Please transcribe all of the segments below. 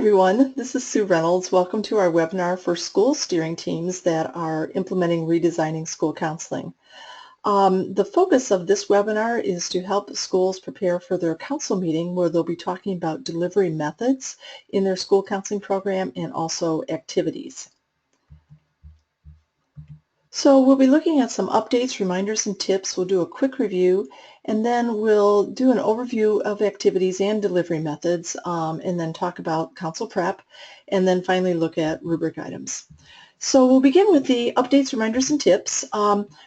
everyone, this is Sue Reynolds. Welcome to our webinar for school steering teams that are implementing redesigning school counseling. The focus of this webinar is to help schools prepare for their council meeting where they'll be talking about delivery methods in their school counseling program and also activities. So we'll be looking at some updates, reminders, and tips. We'll do a quick review, and then we'll do an overview of activities and delivery methods, and then talk about council prep, and then finally look at rubric items. So we'll begin with the updates, reminders, and tips.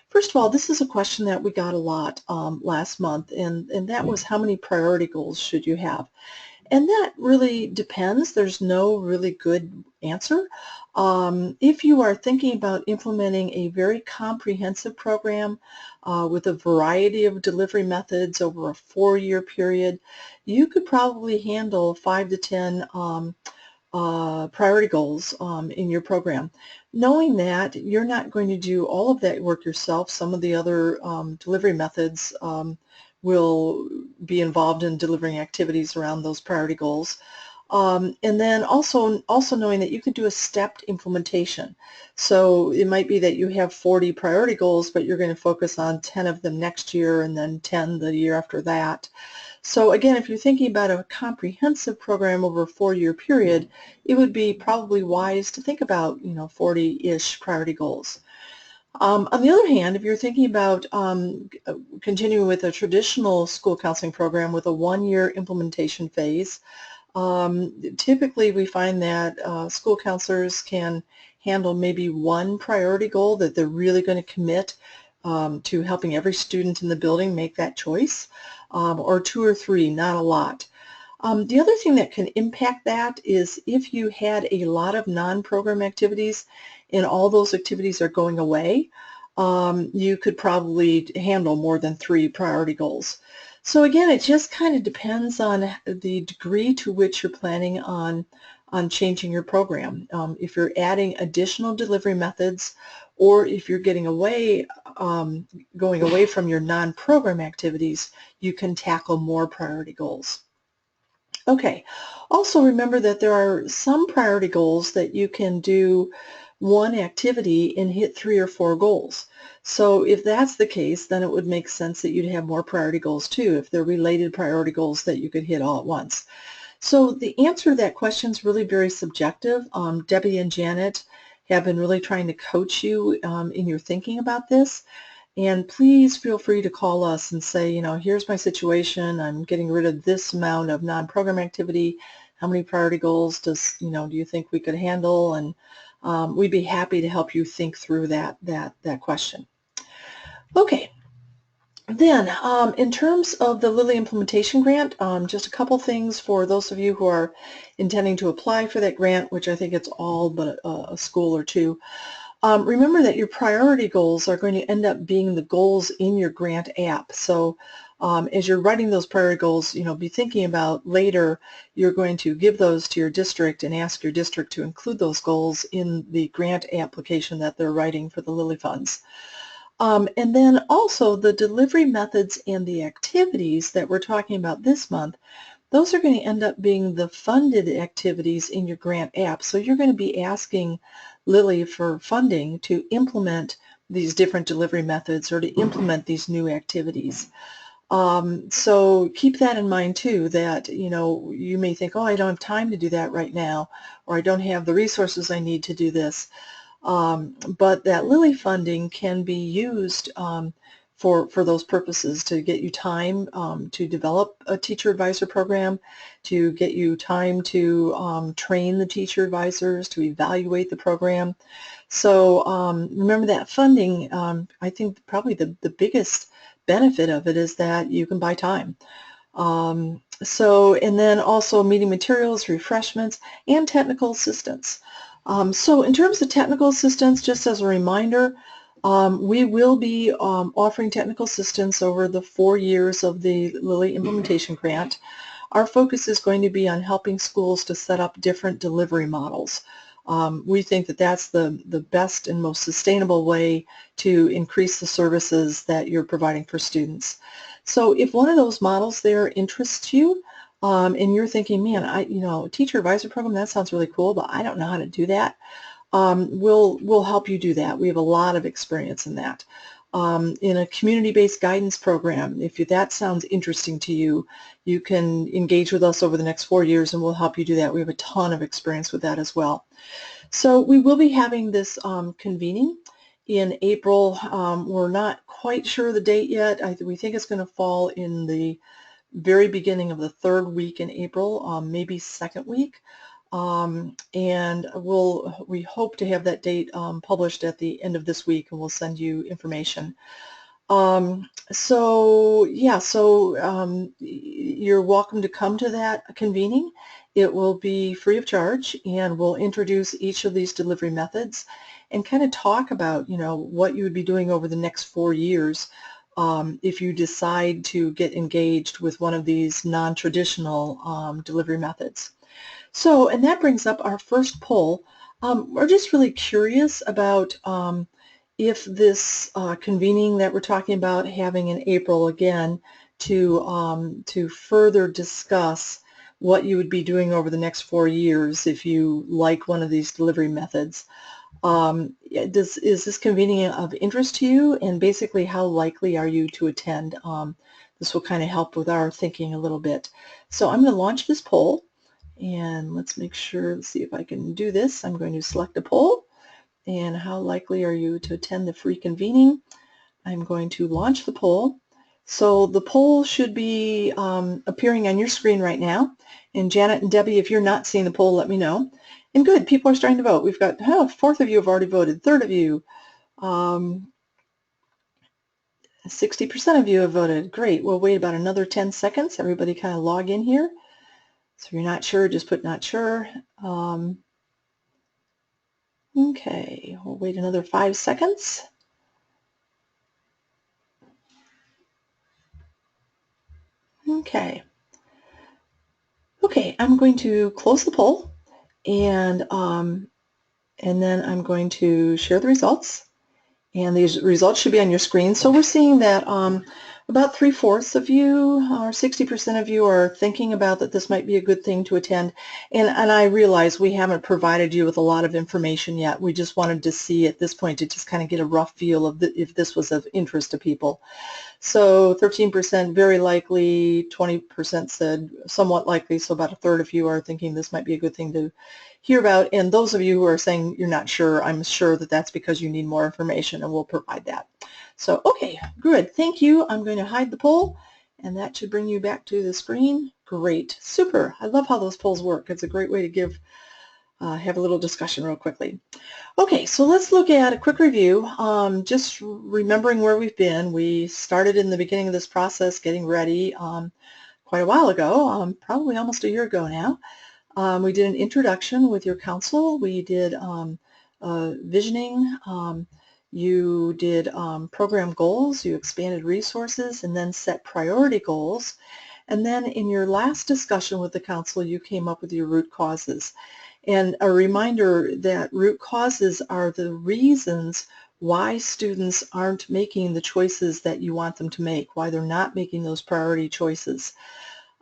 First of all, this is a question that we got a lot last month, and that was how many priority goals should you have? And that really depends. There's no really good answer. If you are thinking about implementing a very comprehensive program with a variety of delivery methods over a 4-year period, you could probably handle 5 to 10 priority goals in your program. Knowing that you're not going to do all of that work yourself, some of the other delivery methods will be involved in delivering activities around those priority goals. And then also knowing that you could do a stepped implementation. So it might be that you have 40 priority goals, but you're going to focus on 10 of them next year and then 10 the year after that. So again, if you're thinking about a comprehensive program over a 4-year period, it would be probably wise to think about 40-ish priority goals. On the other hand, if you're thinking about continuing with a traditional school counseling program with a 1-year implementation phase, typically we find that school counselors can handle maybe 1 priority goal that they're really going to commit to helping every student in the building make that choice, or 2 or 3, not a lot. The other thing that can impact that is if you had a lot of non-program activities and all those activities are going away, you could probably handle more than 3 priority goals. So again, it just kind of depends on the degree to which you're planning on changing your program. If you're adding additional delivery methods, or if you're getting away, going away from your non-program activities, you can tackle more priority goals. Okay, also remember that there are some priority goals that you can do 1 activity and hit 3 or 4 goals. So if that's the case, then it would make sense that you'd have more priority goals too, if they're related priority goals that you could hit all at once. So the answer to that question is really very subjective. Debbie and Janet have been really trying to coach you in your thinking about this. And please feel free to call us and say, here's my situation. I'm getting rid of this amount of non-program activity. How many priority goals do you think we could handle? And we'd be happy to help you think through that question. Okay. Then, in terms of the Lilly Implementation Grant, just a couple things for those of you who are intending to apply for that grant, which I think it's all but a school or 2. Remember that your priority goals are going to end up being the goals in your grant app. So as you're writing those priority goals, be thinking about later you're going to give those to your district and ask your district to include those goals in the grant application that they're writing for the Lilly funds. And then also the delivery methods and the activities that we're talking about this month, those are going to end up being the funded activities in your grant app. So you're going to be asking Lilly for funding to implement these different delivery methods or to implement these new activities. So keep that in mind too, that you may think, oh, I don't have time to do that right now, or I don't have the resources I need to do this. But that Lilly funding can be used for those purposes, to get you time to develop a teacher advisor program, to get you time to train the teacher advisors, to evaluate the program. So remember that funding, I think probably the biggest benefit of it is that you can buy time. And then also meeting materials, refreshments, and technical assistance. So in terms of technical assistance, just as a reminder, we will be offering technical assistance over the 4 years of the Lilly Implementation Grant. Our focus is going to be on helping schools to set up different delivery models. We think that that's the best and most sustainable way to increase the services that you're providing for students. So if one of those models there interests you, and you're thinking, man, teacher advisor program, that sounds really cool, but I don't know how to do that, we'll help you do that. We have a lot of experience in that. In a community-based guidance program, if that sounds interesting to you, you can engage with us over the next 4 years and we'll help you do that. We have a ton of experience with that as well. So we will be having this convening in April. We're not quite sure the date yet. We think it's going to fall in the very beginning of the 3rd week in April, maybe 2nd week. And we hope to have that date published at the end of this week, and we'll send you information. You're welcome to come to that convening. It will be free of charge, and we'll introduce each of these delivery methods and kind of talk about, what you would be doing over the next 4 years if you decide to get engaged with one of these non-traditional delivery methods. So, and that brings up our first poll. We're just really curious about if this convening that we're talking about having in April again to further discuss what you would be doing over the next 4 years if you like one of these delivery methods. Is this convening of interest to you, and basically how likely are you to attend? This will kind of help with our thinking a little bit. So I'm going to launch this poll, and let's make sure, let's see if I can do this. I'm going to select a poll, and how likely are you to attend the free convening? I'm going to launch the poll. So the poll should be appearing on your screen right now. And Janet and Debbie, if you're not seeing the poll, let me know. And good, people are starting to vote. We've got, 1/4 of you have already voted, 1/3 of you, 60% of you have voted. Great, we'll wait about another 10 seconds. Everybody kind of log in here. So if you're not sure, just put not sure. Okay, we'll wait another 5 seconds. Okay. Okay, I'm going to close the poll, and then I'm going to share the results. And these results should be on your screen. So we're seeing that about 3/4 of you, or 60% of you, are thinking about that this might be a good thing to attend. And I realize we haven't provided you with a lot of information yet. We just wanted to see at this point to just kind of get a rough feel of if this was of interest to people. So 13% very likely, 20% said somewhat likely, so about 1/3 of you are thinking this might be a good thing to hear about. And those of you who are saying you're not sure, I'm sure that that's because you need more information, and we'll provide that. So, okay, good. Thank you. I'm going to hide the poll, and that should bring you back to the screen. Great. Super. I love how those polls work. It's a great way to have a little discussion real quickly. Okay, so let's look at a quick review. Just remembering where we've been. We started in the beginning of this process getting ready quite a while ago, probably almost a year ago now. We did an introduction with your council. We did visioning. You did program goals. You expanded resources and then set priority goals. And then in your last discussion with the council, you came up with your root causes. And a reminder that root causes are the reasons why students aren't making the choices that you want them to make, why they're not making those priority choices.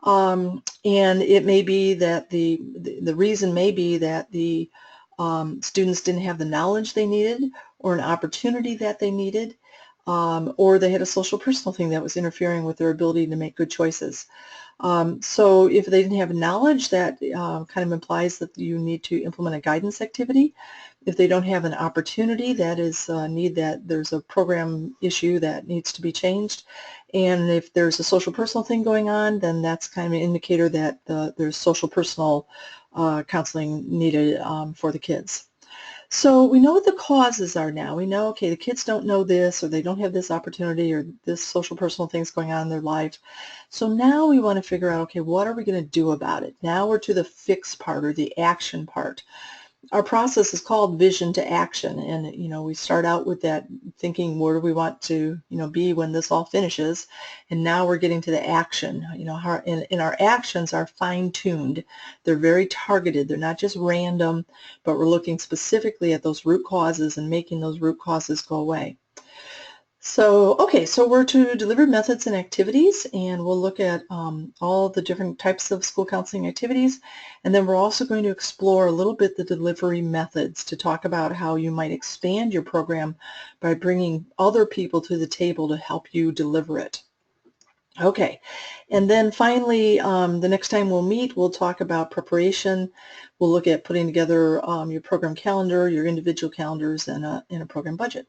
And it may be that the reason may be that the students didn't have the knowledge they needed, or an opportunity that they needed, or they had a social personal thing that was interfering with their ability to make good choices. So if they didn't have knowledge, that kind of implies that you need to implement a guidance activity. If they don't have an opportunity, that is that there's a program issue that needs to be changed. And if there's a social personal thing going on, then that's kind of an indicator that there's social personal counseling needed for the kids. So we know what the causes are now. We know, okay, the kids don't know this, or they don't have this opportunity, or this social personal thing's going on in their life. So now we want to figure out, okay, what are we going to do about it? Now we're to the fix part, or the action part. Our process is called Vision to Action, and we start out with that thinking, where do we want to be when this all finishes, and now we're getting to the action. And our actions are fine-tuned. They're very targeted. They're not just random, but we're looking specifically at those root causes and making those root causes go away. Okay, so we're to delivery methods and activities, and we'll look at all the different types of school counseling activities, and then we're also going to explore a little bit the delivery methods to talk about how you might expand your program by bringing other people to the table to help you deliver it. Okay, and then finally, the next time we'll meet, we'll talk about preparation. We'll look at putting together your program calendar, your individual calendars, and a program budget.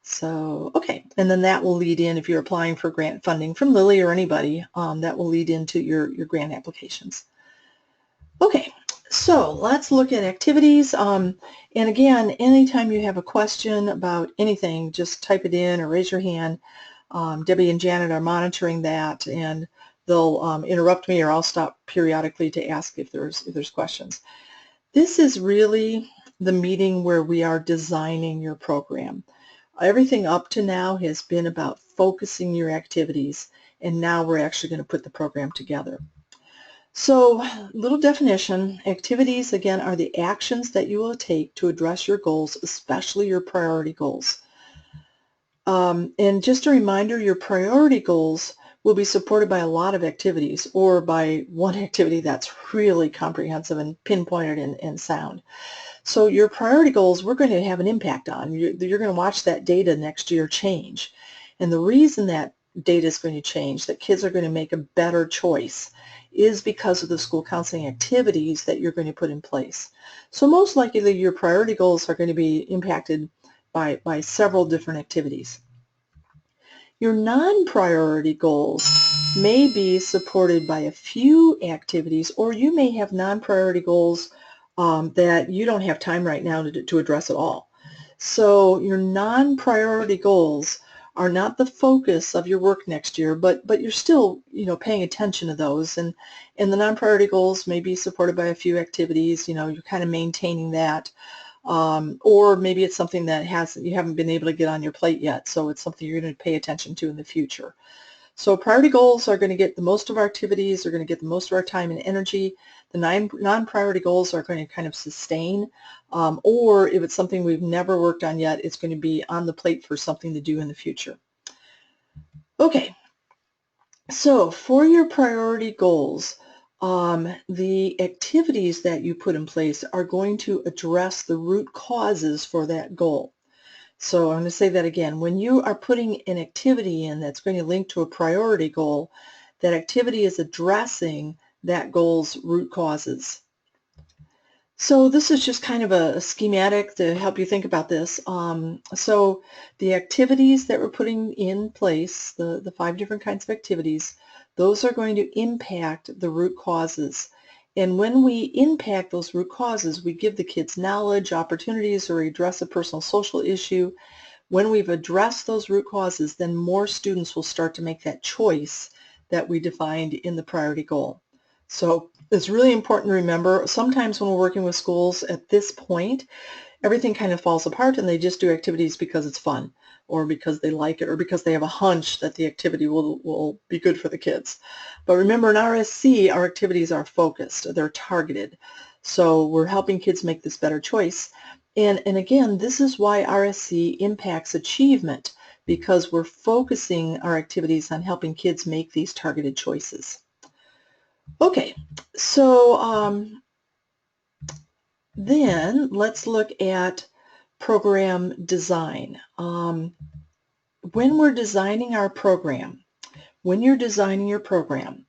So, okay, and then that will lead in, if you're applying for grant funding from Lily or anybody, that will lead into your grant applications. Okay, so let's look at activities. And again, anytime you have a question about anything, just type it in or raise your hand. Debbie and Janet are monitoring that, and they'll interrupt me, or I'll stop periodically to ask if there's questions. This is really the meeting where we are designing your program. Everything up to now has been about focusing your activities, and now we're actually going to put the program together. So, little definition, activities again are the actions that you will take to address your goals, especially your priority goals. And just a reminder, your priority goals will be supported by a lot of activities, or by one activity that's really comprehensive and pinpointed and sound. So your priority goals we're going to have an impact on. You're going to watch that data next year change. And the reason that data is going to change, that kids are going to make a better choice, is because of the school counseling activities that you're going to put in place. So most likely your priority goals are going to be impacted by several different activities. Your non-priority goals may be supported by a few activities, or you may have non-priority goals that you don't have time right now to address at all. So your non-priority goals are not the focus of your work next year, but you're still, paying attention to those, and the non-priority goals may be supported by a few activities. You're kind of maintaining that. Or maybe it's something that you haven't been able to get on your plate yet, so it's something you're going to pay attention to in the future. So priority goals are going to get the most of our activities, are going to get the most of our time and energy. The non-priority goals are going to kind of sustain, or if it's something we've never worked on yet, it's going to be on the plate for something to do in the future. Okay, so for your priority goals, the activities that you put in place are going to address the root causes for that goal. So I'm going to say that again. When you are putting an activity in that's going to link to a priority goal, that activity is addressing that goal's root causes. So this is just kind of a schematic to help you think about this. So the activities that we're putting in place, the 5 different kinds of activities, those are going to impact the root causes. And when we impact those root causes, we give the kids knowledge, opportunities, or address a personal social issue. When we've addressed those root causes, then more students will start to make that choice that we defined in the priority goal. So it's really important to remember, sometimes when we're working with schools at this point, everything kind of falls apart and they just do activities because it's fun, or because they like it, or because they have a hunch that the activity will be good for the kids. But remember, in RSC, our activities are focused, they're targeted. So we're helping kids make this better choice. And again, this is why RSC impacts achievement, because we're focusing our activities on helping kids make these targeted choices. Okay, so then let's look at program design. When we're designing our program, when you're designing your program,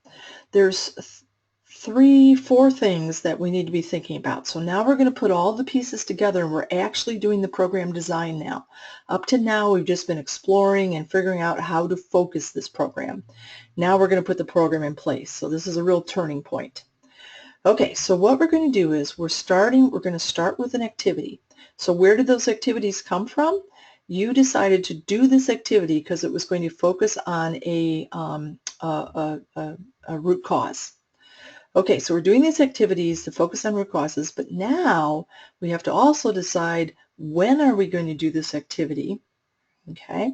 there's 3-4 things that we need to be thinking about. So now we're going to put all the pieces together, and we're actually doing the program design now. Up to now, we've just been exploring and figuring out how to focus this program. Now we're going to put the program in place. So this is a real turning point. Okay, so what we're going to do is we're going to start with an activity. So where did those activities come from? You decided to do this activity because it was going to focus on a root cause. Okay, so we're doing these activities to focus on root causes, but now we have to also decide, when are we going to do this activity? Okay,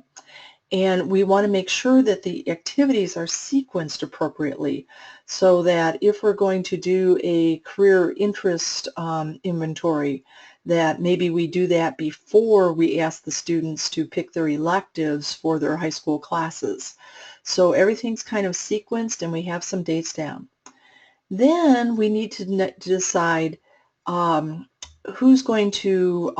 And we want to make sure that the activities are sequenced appropriately so that if we're going to do a career interest inventory, that maybe we do that before we ask the students to pick their electives for their high school classes. So everything's kind of sequenced and we have some dates down. Then we need to decide who's going to,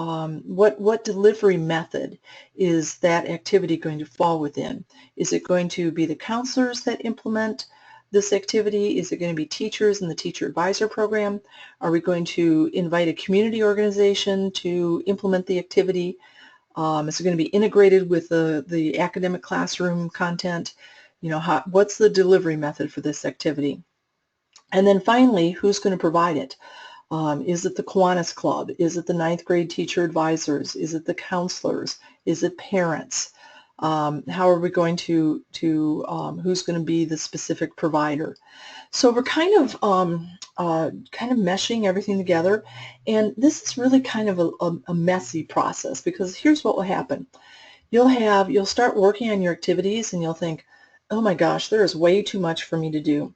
what delivery method is that activity going to fall within? Is it going to be the counselors that implement this activity? Is it going to be teachers in the teacher advisor program? Are we going to invite a community organization to implement the activity? Is it going to be integrated with the academic classroom content? You know, what's the delivery method for this activity? And then finally, who's going to provide it? Is it the Kiwanis Club? Is it the ninth grade teacher advisors? Is it the counselors? Is it parents? How are we going to who's going to be the specific provider? So we're kind of meshing everything together, and this is really kind of a messy process, because here's what will happen. You'll start working on your activities and you'll think, oh my gosh, there is way too much for me to do.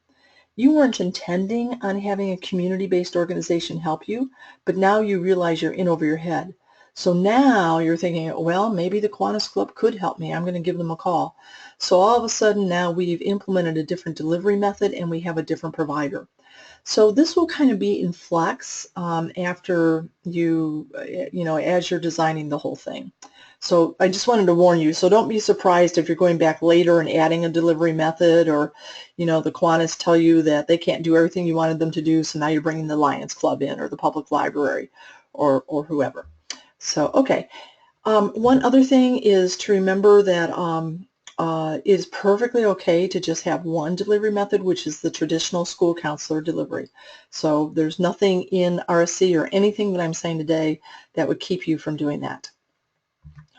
You weren't intending on having a community-based organization help you, but now you realize you're in over your head. So now you're thinking, well, maybe the Kiwanis Club could help me. I'm going to give them a call. So all of a sudden now we've implemented a different delivery method and we have a different provider. So this will kind of be in flux after as you're designing the whole thing. So I just wanted to warn you, so don't be surprised if you're going back later and adding a delivery method, or, the Kiwanis tell you that they can't do everything you wanted them to do, so now you're bringing the Lions Club in, or the public library, or whoever. So, okay. One other thing is to remember that it is perfectly okay to just have one delivery method, which is the traditional school counselor delivery. So there's nothing in RSC or anything that I'm saying today that would keep you from doing that.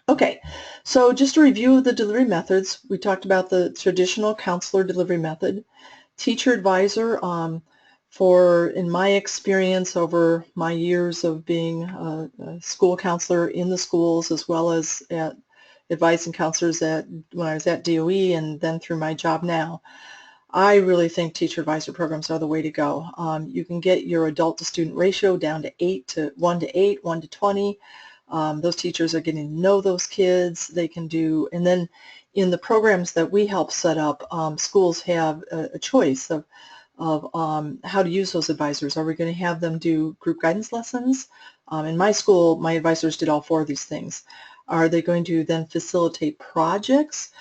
Okay, so just a review of the delivery methods. We talked about the traditional counselor delivery method. Teacher advisor, in my experience over my years of being a school counselor in the schools, as well as at advising counselors when I was at DOE and then through my job now, I really think teacher advisor programs are the way to go. You can get your adult to student ratio down to 1 to 8, 1 to 20. Those teachers are getting to know those kids. They can do, and then in the programs that we help set up, schools have a choice of how to use those advisors. Are we going to have them do group guidance lessons? In my school, my advisors did all 4 of these things. Are they going to then facilitate projects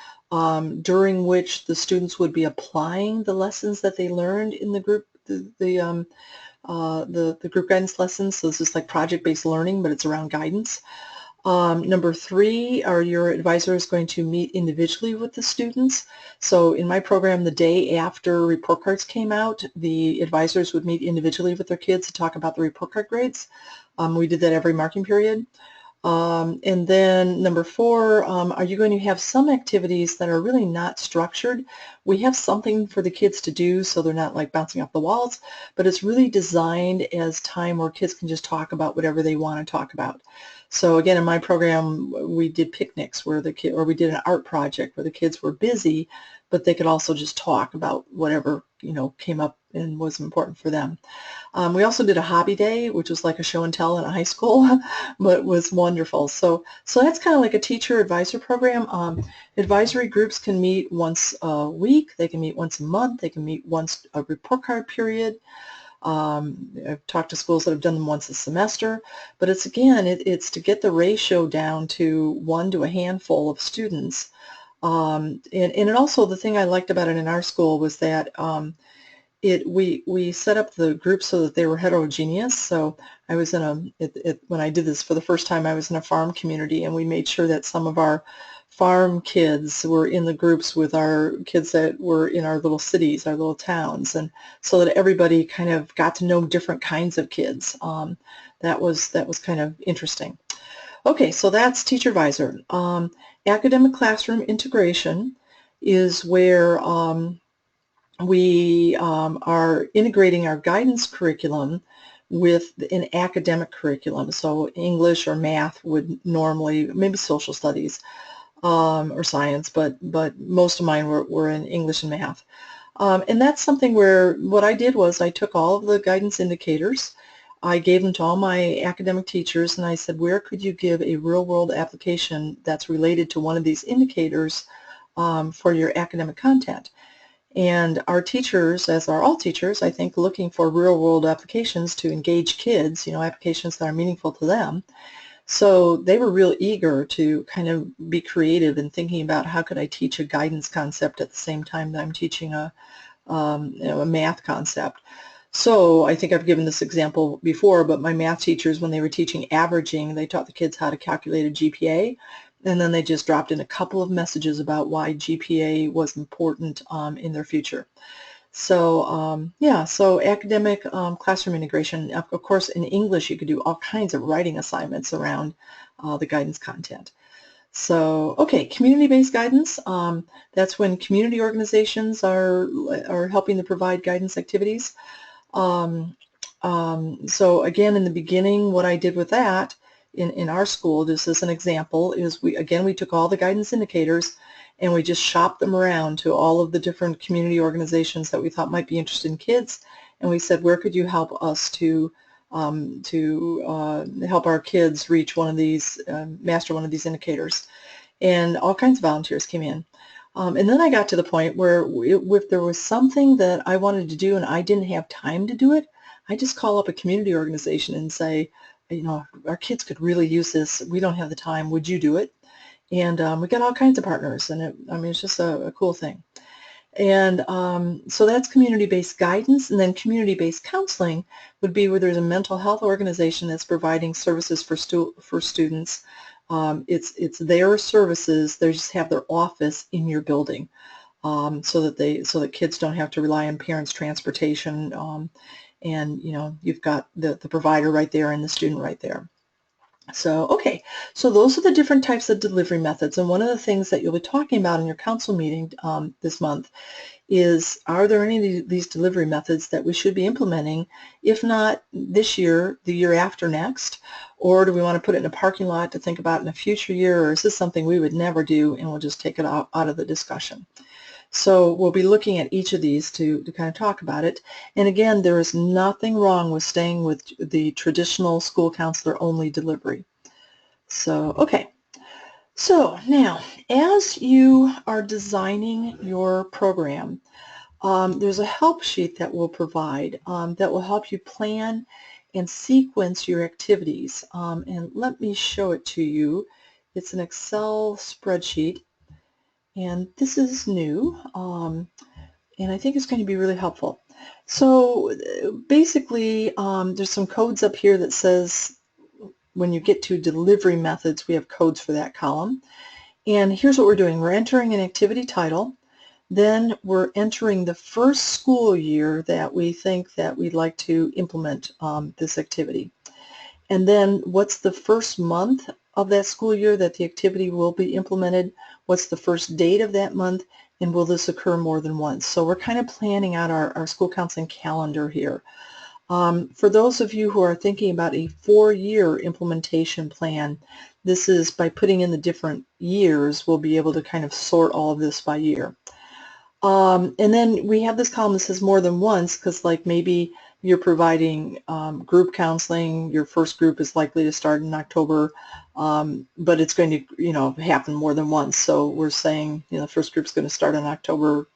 during which the students would be applying the lessons that they learned in the group, the group guidance lessons? So this is like project-based learning, but it's around guidance. Number 3, are your advisors going to meet individually with the students? So in my program, the day after report cards came out, the advisors would meet individually with their kids to talk about the report card grades. We did that every marking period. And then number 4, are you going to have some activities that are really not structured? We have something for the kids to do so they're not like bouncing off the walls, but it's really designed as time where kids can just talk about whatever they want to talk about. So again, in my program, we did picnics or we did an art project where the kids were busy, but they could also just talk about whatever, came up and was important for them. We also did a hobby day, which was like a show and tell in a high school, but was wonderful. So that's kind of like a teacher advisor program. Advisory groups can meet once a week. They can meet once a month. They can meet once a report card period. I've talked to schools that have done them once a semester, but it's to get the ratio down to 1 to a handful of students. And it also, the thing I liked about it in our school was that we set up the groups so that they were heterogeneous. So I was when I did this for the first time, I was in a farm community, and we made sure that some of our farm kids were in the groups with our kids that were in our little cities, our little towns, and so that everybody kind of got to know different kinds of kids. That was kind of interesting. Okay, so that's teacher advisor. Academic classroom integration is where we are integrating our guidance curriculum with an academic curriculum. So English or math would normally, maybe social studies, or science, but most of mine were in English and math. And that's something where what I did was I took all of the guidance indicators, I gave them to all my academic teachers, and I said, where could you give a real-world application that's related to one of these indicators for your academic content? And our teachers, as are all teachers, I think, looking for real-world applications to engage kids, applications that are meaningful to them. So they were real eager to kind of be creative in thinking about how could I teach a guidance concept at the same time that I'm teaching a math concept. So I think I've given this example before, but my math teachers, when they were teaching averaging, they taught the kids how to calculate a GPA, and then they just dropped in a couple of messages about why GPA was important in their future. So yeah, so academic classroom integration. Of course, in English, you could do all kinds of writing assignments around the guidance content. So, okay, community-based guidance, that's when community organizations are helping to provide guidance activities. So again, in the beginning, what I did with that in our school, just as an example, is we took all the guidance indicators and we just shopped them around to all of the different community organizations that we thought might be interested in kids, and we said, where could you help us to help our kids reach one of these, master one of these indicators? And all kinds of volunteers came in. And then I got to the point where if there was something that I wanted to do and I didn't have time to do it, I just call up a community organization and say, our kids could really use this. We don't have the time. Would you do it? And we got all kinds of partners, and it's just a cool thing. And so that's community-based guidance, and then community-based counseling would be where there's a mental health organization that's providing services for students. It's their services. They just have their office in your building, so that kids don't have to rely on parents' transportation, and you've got the provider right there and the student right there. So, okay, so those are the different types of delivery methods, and one of the things that you'll be talking about in your council meeting this month is, are there any of these delivery methods that we should be implementing, if not this year, the year after next, or do we want to put it in a parking lot to think about in a future year, or is this something we would never do and we'll just take it out of the discussion? So we'll be looking at each of these to kind of talk about it. And again, there is nothing wrong with staying with the traditional school counselor only delivery. So, okay. So now, as you are designing your program, there's a help sheet that we'll provide that will help you plan and sequence your activities. And let me show it to you. It's an Excel spreadsheet, and this is new, and I think it's going to be really helpful. So basically, there's some codes up here that says when you get to delivery methods, we have codes for that column. And here's what we're doing. We're entering an activity title. Then we're entering the first school year that we think that we'd like to implement this activity. And then what's the first month of that school year that the activity will be implemented? What's the first date of that month? And will this occur more than once? So we're kind of planning out our school counseling calendar here. For those of you who are thinking about a 4-year implementation plan, this is by putting in the different years, we'll be able to kind of sort all of this by year. And then we have this column that says more than once, because like maybe you're providing group counseling, your first group is likely to start in October, but it's going to happen more than once. So we're saying the first group's going to start on October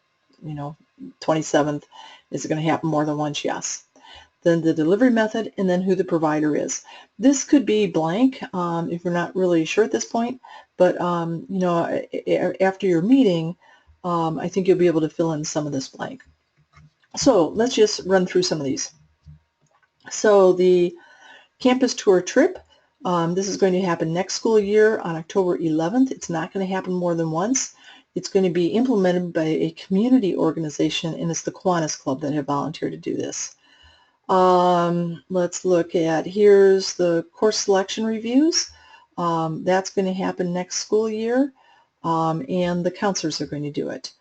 27th. Is it going to happen more than once? Yes. Then the delivery method, and then who the provider is. This could be blank if you're not really sure at this point, but after your meeting, I think you'll be able to fill in some of this blank. So let's just run through some of these. So the campus tour trip, this is going to happen next school year on October 11th. It's not going to happen more than once. It's going to be implemented by a community organization, and it's the Kiwanis Club that have volunteered to do this. Let's look at, here's the course selection reviews. That's going to happen next school year, and the counselors are going to do it.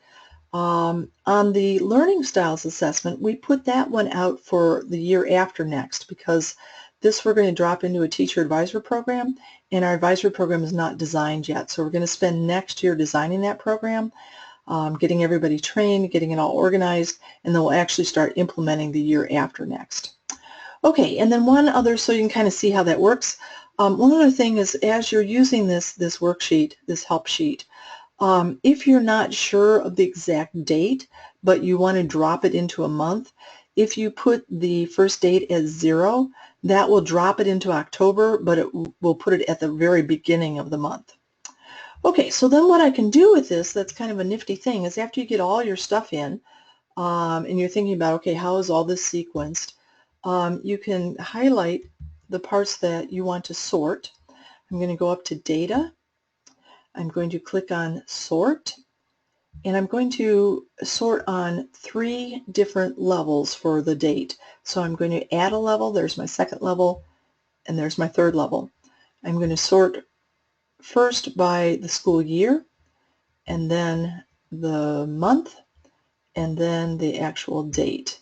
On the learning styles assessment, we put that one out for the year after next, because this we're going to drop into a teacher advisor program, and our advisory program is not designed yet. So we're going to spend next year designing that program, getting everybody trained, getting it all organized, and then we'll actually start implementing the year after next. Okay, and then one other, so you can kind of see how that works. One other thing is, as you're using this worksheet, this help sheet, if you're not sure of the exact date, but you want to drop it into a month, if you put the first date as 0, that will drop it into October, but it will put it at the very beginning of the month. Okay, so then what I can do with this, that's kind of a nifty thing, is after you get all your stuff in, and you're thinking about, okay, how is all this sequenced, you can highlight the parts that you want to sort. I'm going to go up to Data. I'm going to click on Sort, and I'm going to sort on 3 different levels for the date. So I'm going to add a level, there's my second level, and there's my third level. I'm going to sort first by the school year, and then the month, and then the actual date.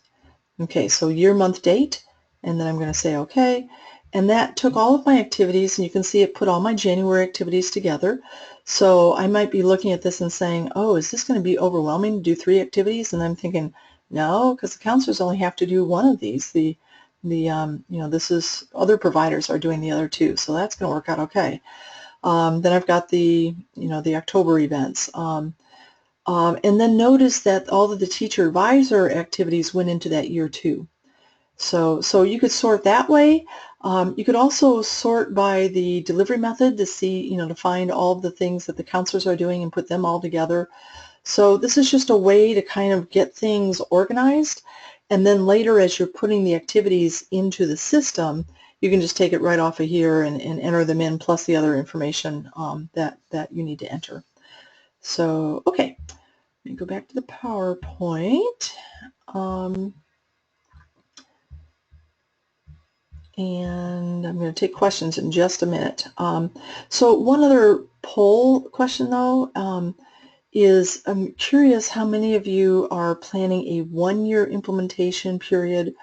Okay, so year, month, date, and then I'm going to say OK. And that took all of my activities, and you can see it put all my January activities together. So I might be looking at this and saying, oh, is this going to be overwhelming to do 3 activities? And I'm thinking, no, because the counselors only have to do one of these. You know, this is, other providers are doing the other 2, so that's going to work out okay. Then I've got the, you know, the October events. And then notice that all of the teacher advisor activities went into that year too. So you could sort that way. You could also sort by the delivery method to see, you know, to find all of the things that the counselors are doing and put them all together. So this is just a way to kind of get things organized, and then later as you're putting the activities into the system, you can just take it right off of here and enter them in, plus the other information that you need to enter. So, okay, let me go back to the PowerPoint. And I'm going to take questions in just a minute. So one other poll question, though, is I'm curious how many of you are planning a 1-year implementation period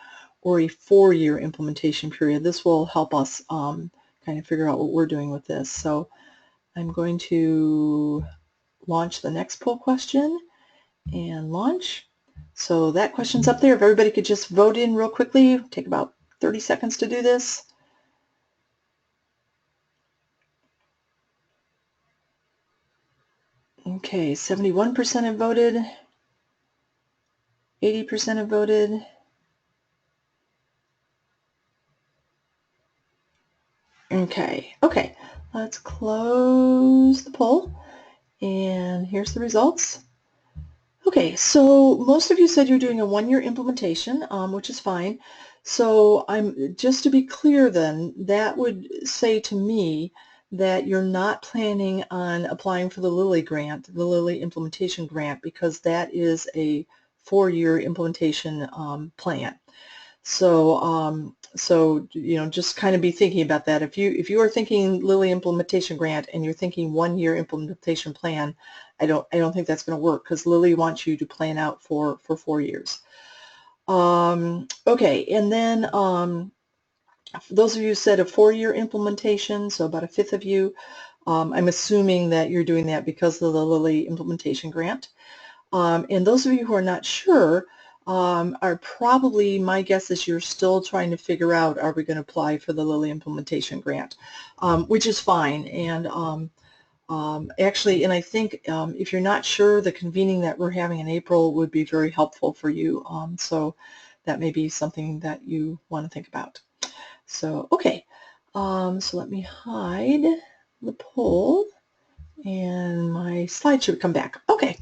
or a 4-year implementation period. This will help us kind of figure out what we're doing with this. So I'm going to launch the next poll question and launch. So that question's up there. If everybody could just vote in real quickly, take about 30 seconds to do this. Okay, 71% have voted, 80% have voted. Okay, let's close the poll, and here's the results. Okay, so most of you said you're doing a 1-year implementation, which is fine. So just to be clear then, that would say to me that you're not planning on applying for the Lilly grant, the Lilly implementation grant, because that is a 4-year implementation plan. So, you know, just kind of be thinking about that. If you are thinking Lilly implementation grant and you're thinking 1-year implementation plan, I don't think that's going to work, because Lilly wants you to plan out for 4 years. Okay, and then those of you who said a 4-year implementation, so about 1/5 of you, I'm assuming that you're doing that because of the Lilly implementation grant. And those of you who are not sure are probably, my guess is you're still trying to figure out, are we going to apply for the Lilly implementation grant, which is fine. And actually, and I think if you're not sure, the convening that we're having in April would be very helpful for you. So that may be something that you want to think about. So, okay, so let me hide the poll, and my slide should come back. Okay.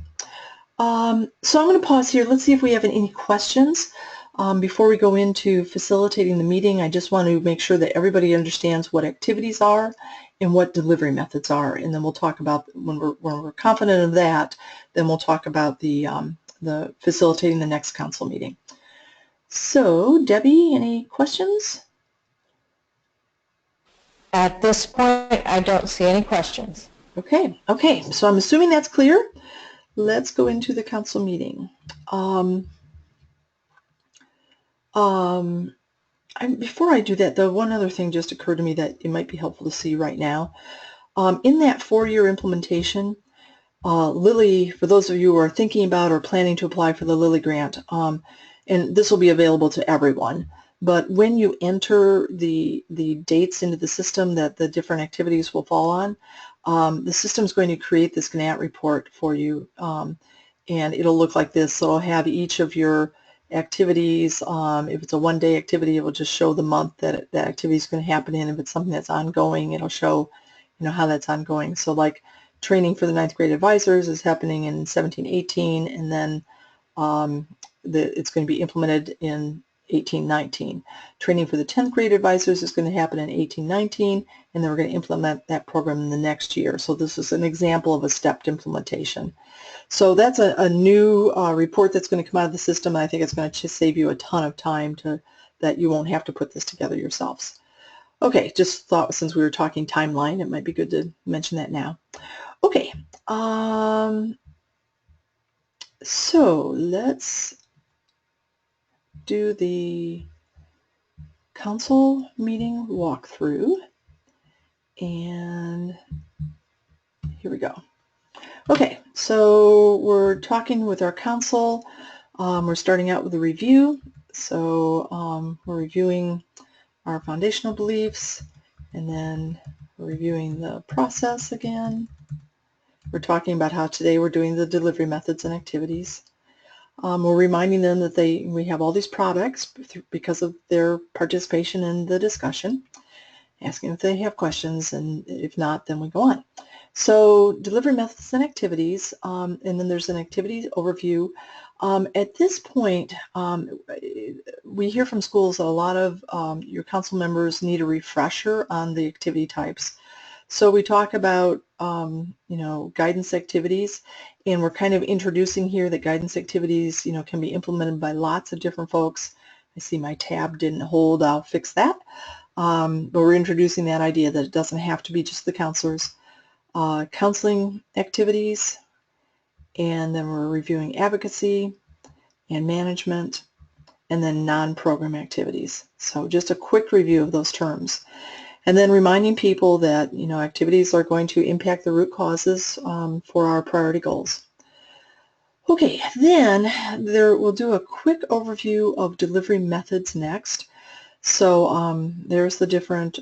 So I'm going to pause here. Let's see if we have any questions. Before we go into facilitating the meeting, I just want to make sure that everybody understands what activities are and what delivery methods are, and then we'll talk about, when we're confident of that, then we'll talk about the facilitating the next council meeting. So, Debbie, any questions? At this point, I don't see any questions. Okay, so I'm assuming that's clear. Let's go into the council meeting. Before I do that, though, one other thing just occurred to me that it might be helpful to see right now. In that 4-year implementation, Lilly, for those of you who are thinking about or planning to apply for the Lilly grant, and this will be available to everyone, but when you enter the dates into the system that the different activities will fall on, the system is going to create this GNAT report for you, and it'll look like this. So it'll have each of your activities. If it's a one-day activity, it will just show the month that that activity is going to happen in. If it's something that's ongoing, it'll show, how that's ongoing. So like training for the 9th grade advisors is happening in 17-18, and then it's going to be implemented in 18-19. Training for the 10th grade advisors is going to happen in 18-19, and then we're going to implement that program in the next year. So this is an example of a stepped implementation. So that's a new report that's going to come out of the system, and I think it's going to just save you a ton of time that you won't have to put this together yourselves. Okay, just thought since we were talking timeline, it might be good to mention that now. Okay, so let's do the council meeting walkthrough, and here we go. Okay, so we're talking with our council. We're starting out with a review. So we're reviewing our foundational beliefs, and then we're reviewing the process again. We're talking about how today we're doing the delivery methods and activities. We're reminding them that we have all these products because of their participation in the discussion, asking if they have questions, and if not, then we go on. So delivery methods and activities, and then there's an activity overview. At this point, we hear from schools that a lot of your council members need a refresher on the activity types. So we talk about, guidance activities, and we're kind of introducing here that guidance activities, can be implemented by lots of different folks. I see my tab didn't hold. I'll fix that. But we're introducing that idea that it doesn't have to be just the counselors. Counseling activities, and then we're reviewing advocacy and management, and then non-program activities. So just a quick review of those terms. And then reminding people that, activities are going to impact the root causes for our priority goals. Okay, then we'll do a quick overview of delivery methods next. So there's the different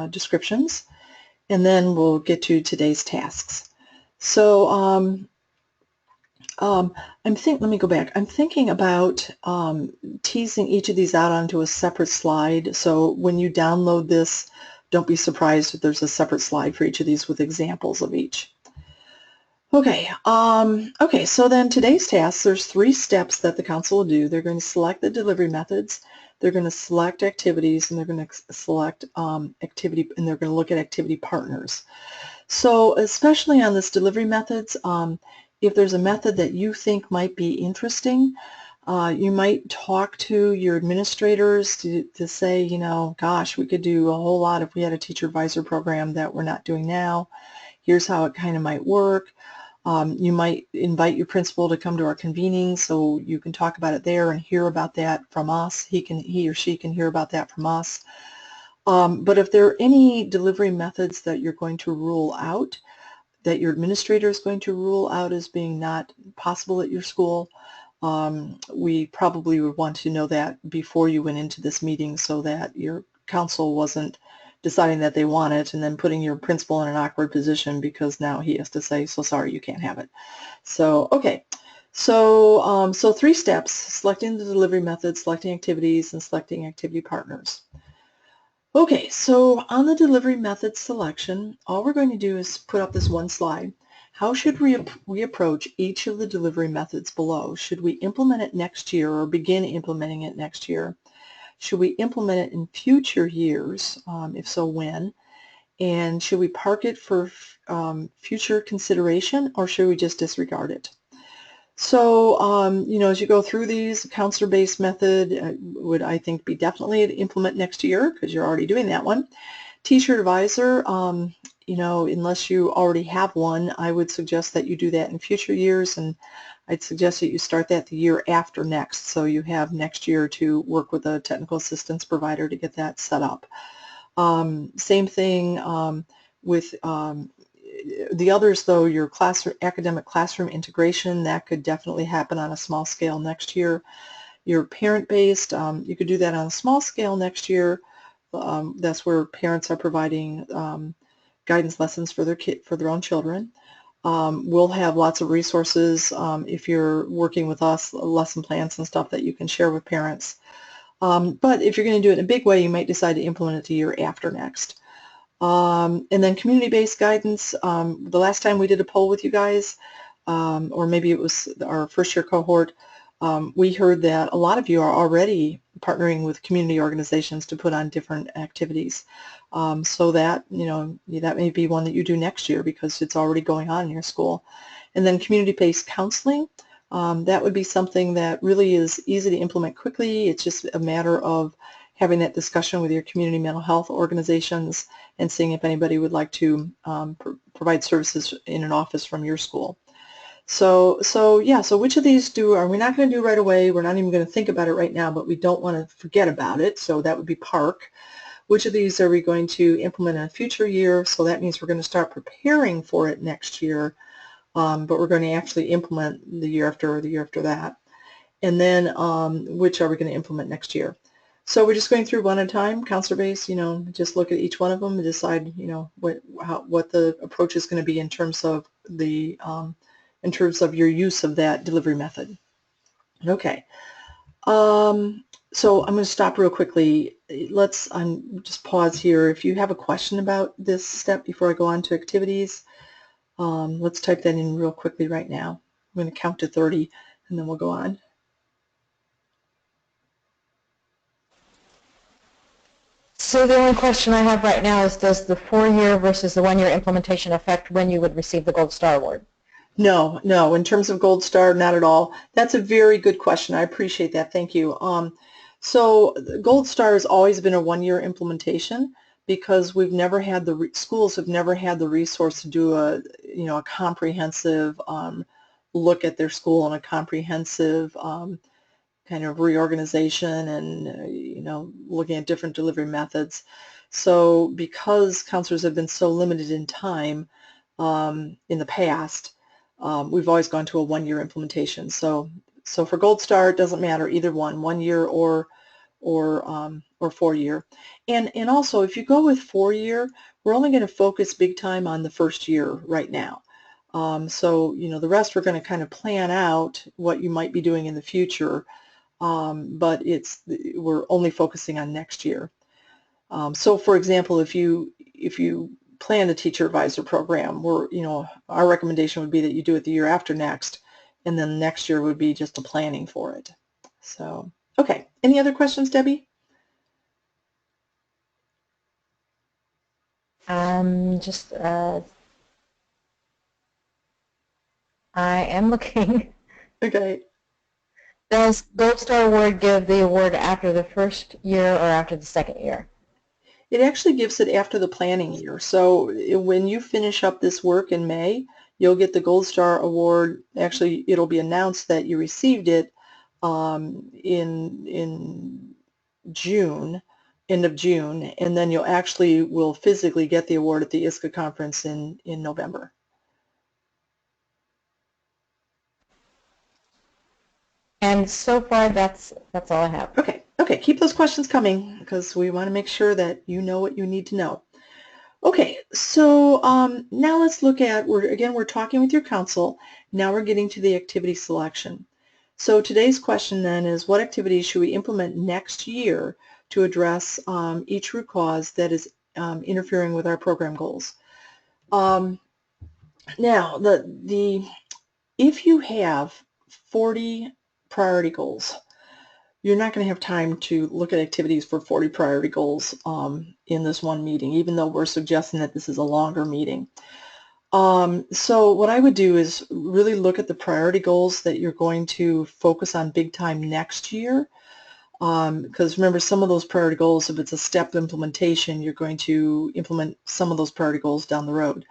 descriptions, and then we'll get to today's tasks. So let me go back. I'm thinking about teasing each of these out onto a separate slide. So when you download this, don't be surprised if there's a separate slide for each of these with examples of each. Okay, so then today's tasks, there's 3 steps that the council will do. They're going to select the delivery methods, they're going to select activities, and they're going to select activity, and they're going to look at activity partners. So especially on this delivery methods, if there's a method that you think might be interesting, you might talk to your administrators to say, gosh, we could do a whole lot if we had a teacher advisor program that we're not doing now. Here's how it kind of might work. You might invite your principal to come to our convening so you can talk about it there and hear about that from us. He or she can hear about that from us. But if there are any delivery methods that you're going to rule out, that your administrator is going to rule out as being not possible at your school, we probably would want to know that before you went into this meeting so that your council wasn't deciding that they want it and then putting your principal in an awkward position because now he has to say, so sorry, you can't have it. So, okay. So 3 steps: selecting the delivery method, selecting activities, and selecting activity partners. Okay, so on the delivery method selection, all we're going to do is put up this one slide. How should we approach each of the delivery methods below? Should we implement it next year or begin implementing it next year? Should we implement it in future years? If so, when? And should we park it for future consideration, or should we just disregard it? So, as you go through these, counselor-based method would, I think, be definitely to implement next year because you're already doing that one. Teacher advisor, unless you already have one, I would suggest that you do that in future years, and I'd suggest that you start that the year after next, so you have next year to work with a technical assistance provider to get that set up. Same thing with the others, though. Your academic classroom integration, that could definitely happen on a small scale next year. Your parent-based, you could do that on a small scale next year. That's where parents are providing guidance lessons for their own children. We'll have lots of resources if you're working with us, lesson plans and stuff that you can share with parents. But if you're going to do it in a big way, you might decide to implement it the year after next. And then community-based guidance, the last time we did a poll with you guys, or maybe it was our first year cohort, we heard that a lot of you are already partnering with community organizations to put on different activities. So that, that may be one that you do next year because it's already going on in your school. And then community-based counseling, that would be something that really is easy to implement quickly. It's just a matter of having that discussion with your community mental health organizations and seeing if anybody would like to provide services in an office from your school. So which of these are we not going to do right away? We're not even going to think about it right now, but we don't want to forget about it. So that would be PARC. Which of these are we going to implement in a future year? So that means we're going to start preparing for it next year, but we're going to actually implement the year after or the year after that. And then which are we going to implement next year? So we're just going through one at a time, counselor-based, just look at each one of them and decide, what the approach is going to be in terms of your use of that delivery method. Okay. So I'm going to stop real quickly. Let's just pause here. If you have a question about this step before I go on to activities, let's type that in real quickly right now. I'm going to count to 30 and then we'll go on. So the only question I have right now is, does the 4-year versus the 1-year implementation affect when you would receive the Gold Star Award? No. In terms of Gold Star, not at all. That's a very good question. I appreciate that. Thank you. So Gold Star has always been a 1-year implementation because we've never had schools have never had the resource to do a comprehensive look at their school and a comprehensive kind of reorganization and looking at different delivery methods. So because counselors have been so limited in time in the past, we've always gone to a 1-year implementation. So for Gold Star, it doesn't matter either one, 1 year or 4-year. And also, if you go with 4-year, we're only going to focus big time on the first year right now. So the rest we're going to kind of plan out what you might be doing in the future, but we're only focusing on next year. So for example, if you plan a teacher advisor program, our recommendation would be that you do it the year after next, and then next year would be just the planning for it. So, okay. Any other questions, Debbie? I am looking. Okay. Does Gold Star Award give the award after the first year or after the second year? It actually gives it after the planning year. So when you finish up this work in May, you'll get the Gold Star Award. Actually, it'll be announced that you received it in June, end of June, and then you'll will physically get the award at the ISCA conference in November. And so far, that's all I have. Okay. Keep those questions coming because we want to make sure that you know what you need to know. Okay, so now let's look at, we're talking with your council. Now we're getting to the activity selection. So today's question then is, what activities should we implement next year to address each root cause that is interfering with our program goals? Now, if you have 40 priority goals, you're not going to have time to look at activities for 40 priority goals in this one meeting, even though we're suggesting that this is a longer meeting. So what I would do is really look at the priority goals that you're going to focus on big time next year. Because remember, some of those priority goals, if it's a step implementation, you're going to implement some of those priority goals down the road.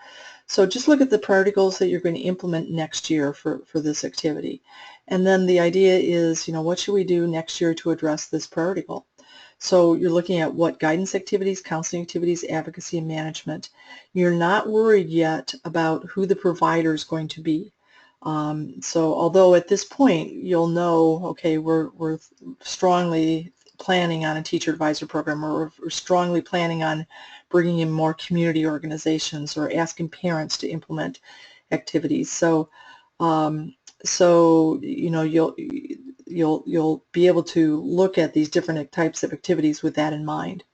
So just look at the priority goals that you're going to implement next year for this activity. And then the idea is, what should we do next year to address this priority goal? So you're looking at what guidance activities, counseling activities, advocacy, and management. You're not worried yet about who the provider is going to be. So although at this point you'll know, okay, we're strongly planning on a teacher advisor program, or we're strongly planning on bringing in more community organizations, or asking parents to implement activities. So you'll be able to look at these different types of activities with that in mind.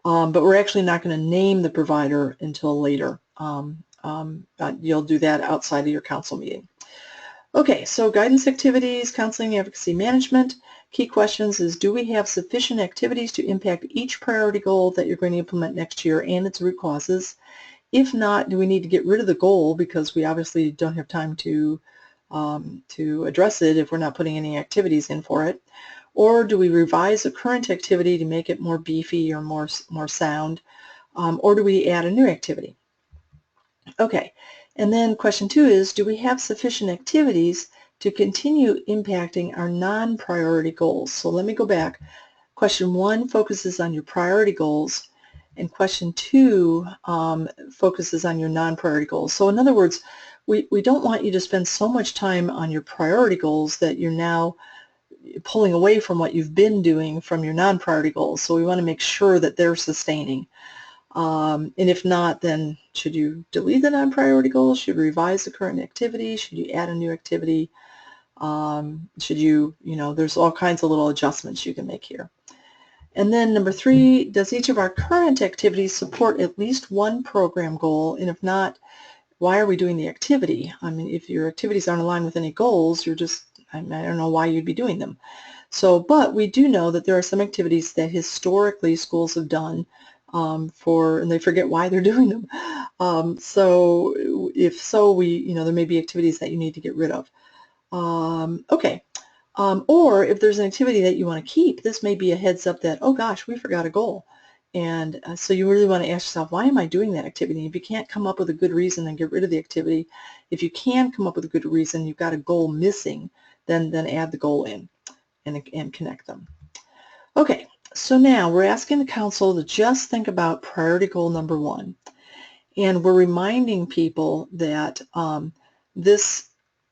But we're actually not going to name the provider until later. You'll do that outside of your council meeting. Okay, so guidance activities, counseling, advocacy, management. Key questions is, do we have sufficient activities to impact each priority goal that you're going to implement next year and its root causes? If not, do we need to get rid of the goal because we obviously don't have time to address it if we're not putting any activities in for it? Or do we revise a current activity to make it more beefy or more sound? Or do we add a new activity? Okay, and then question 2 is, do we have sufficient activities to continue impacting our non-priority goals? So let me go back. Question 1 focuses on your priority goals, and question 2 focuses on your non-priority goals. So in other words, we don't want you to spend so much time on your priority goals that you're now pulling away from what you've been doing from your non-priority goals. So we want to make sure that they're sustaining. And if not, then should you delete the non-priority goals? Should you revise the current activity? Should you add a new activity? Should you, there's all kinds of little adjustments you can make here. And then number 3, does each of our current activities support at least one program goal? And if not, why are we doing the activity? I mean, if your activities aren't aligned with any goals, you're just, I don't know why you'd be doing them. So, but we do know that there are some activities that historically schools have done and they forget why they're doing them. So if so, there may be activities that you need to get rid of. Okay. Or if there's an activity that you want to keep, this may be a heads up that, oh gosh, we forgot a goal. And so you really want to ask yourself, why am I doing that activity? If you can't come up with a good reason, then get rid of the activity. If you can come up with a good reason, you've got a goal missing, then add the goal in and connect them. Okay, so now we're asking the council to just think about priority goal number 1. And we're reminding people that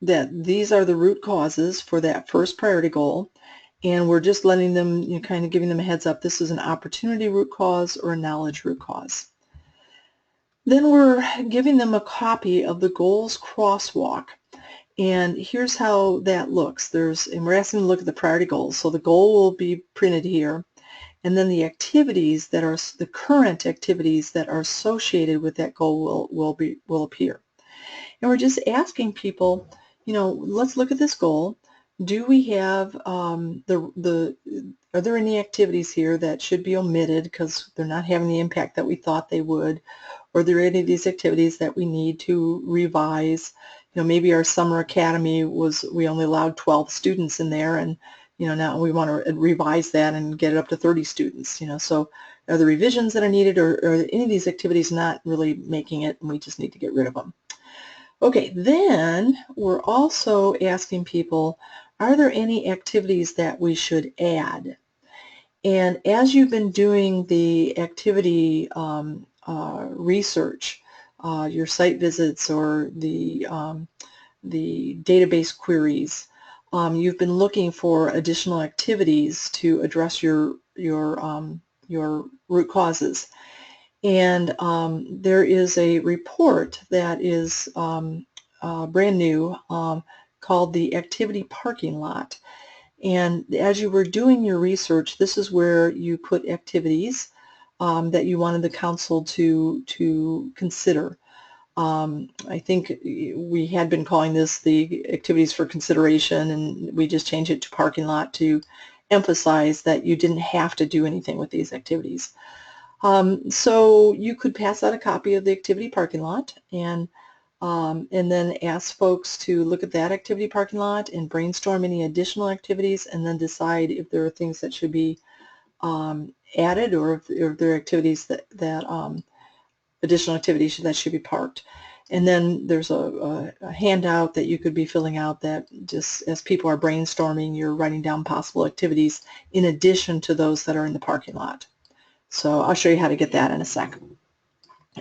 these are the root causes for that first priority goal, and we're just letting them, kind of giving them a heads up, this is an opportunity root cause or a knowledge root cause. Then we're giving them a copy of the goals crosswalk, and here's how that looks. And we're asking them to look at the priority goals. So the goal will be printed here, and then the activities that are the current activities that are associated with that goal will appear. And we're just asking people, let's look at this goal. Do we have are there any activities here that should be omitted because they're not having the impact that we thought they would? Or are there any of these activities that we need to revise? Maybe our summer academy we only allowed 12 students in there, and now we want to revise that and get it up to 30 students. So are there revisions that are needed, or are any of these activities not really making it and we just need to get rid of them? Okay, then we're also asking people, are there any activities that we should add? And as you've been doing the activity research, your site visits or the database queries, you've been looking for additional activities to address your root causes. And there is a report that is brand new called the Activity Parking Lot. And as you were doing your research, this is where you put activities that you wanted the council to consider. I think we had been calling this the activities for consideration, and we just changed it to parking lot to emphasize that you didn't have to do anything with these activities. So you could pass out a copy of the activity parking lot and then ask folks to look at that activity parking lot and brainstorm any additional activities, and then decide if there are things that should be added, or if there are activities that additional activities that should be parked. And then there's a handout that you could be filling out that just as people are brainstorming, you're writing down possible activities in addition to those that are in the parking lot. So I'll show you how to get that in a second.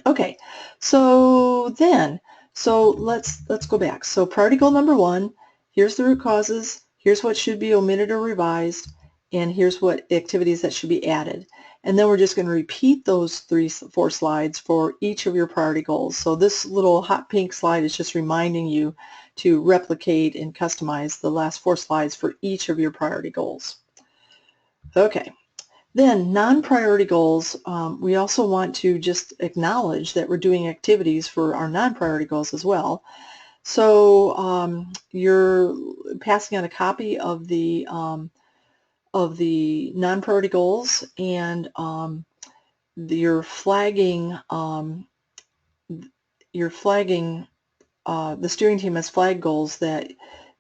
Okay, so let's go back. So priority goal number 1, here's the root causes, here's what should be omitted or revised, and here's what activities that should be added. And then we're just going to repeat those 4 slides for each of your priority goals. So this little hot pink slide is just reminding you to replicate and customize the last 4 slides for each of your priority goals. Okay. Then non-priority goals, we also want to just acknowledge that we're doing activities for our non-priority goals as well. So you're passing out a copy of the non-priority goals, and you're flagging the steering team has flagged goals that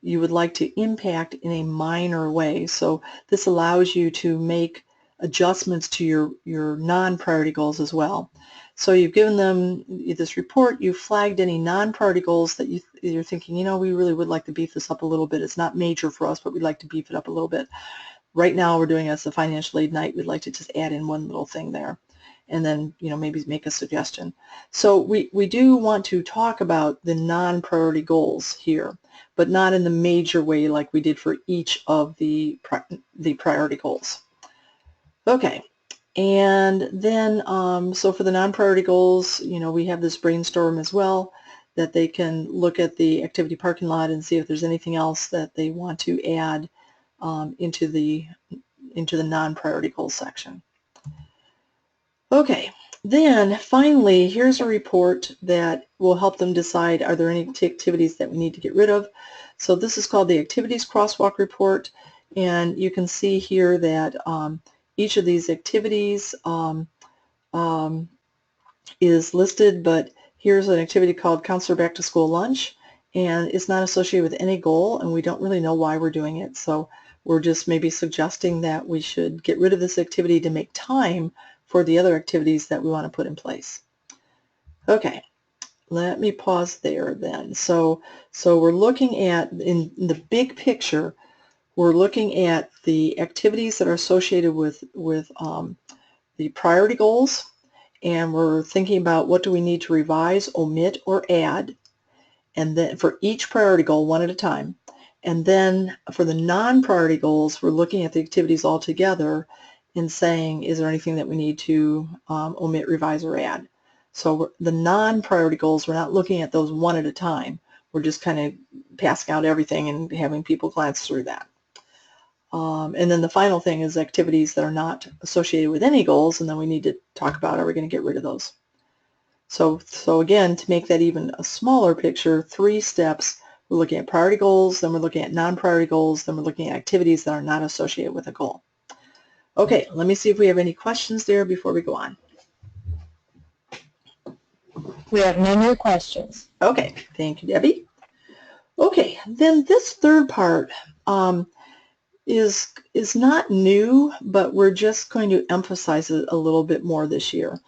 you would like to impact in a minor way. So this allows you to make adjustments to your non-priority goals as well. So you've given them this report, you've flagged any non-priority goals that you're thinking, you know, we really would like to beef this up a little bit. It's not major for us, but we'd like to beef it up a little bit. Right now we're doing as a financial aid night, we'd like to just add in one little thing there, and then, you know, maybe make a suggestion. So we do want to talk about the non-priority goals here, but not in the major way like we did for each of the priority goals. Okay, and then so for the non-priority goals, you know, we have this brainstorm as well, that they can look at the activity parking lot and see if there's anything else that they want to add into the non-priority goals section. Okay, then finally, here's a report that will help them decide, are there any activities that we need to get rid of? So this is called the Activities Crosswalk Report, and you can see here that each of these activities is listed, but here's an activity called Counselor Back to School Lunch, and it's not associated with any goal, and we don't really know why we're doing it. So we're just maybe suggesting that we should get rid of this activity to make time for the other activities that we want to put in place. Okay, let me pause there then. So we're looking at, in the big picture, we're looking at the activities that are associated with the priority goals, and we're thinking about what do we need to revise, omit, or add, and then for each priority goal one at a time. And then for the non-priority goals, we're looking at the activities all together and saying, is there anything that we need to omit, revise, or add? So the non-priority goals, we're not looking at those one at a time. We're just kind of passing out everything and having people glance through that. And then the final thing is activities that are not associated with any goals, and then we need to talk about, are we going to get rid of those? So again, to make that even a smaller picture, 3 steps. We're looking at priority goals, then we're looking at non-priority goals, then we're looking at activities that are not associated with a goal. Okay, let me see if we have any questions there before we go on. We have no new questions. Okay, thank you, Debbie. Okay, then this third part is not new, but we're just going to emphasize it a little bit more this year.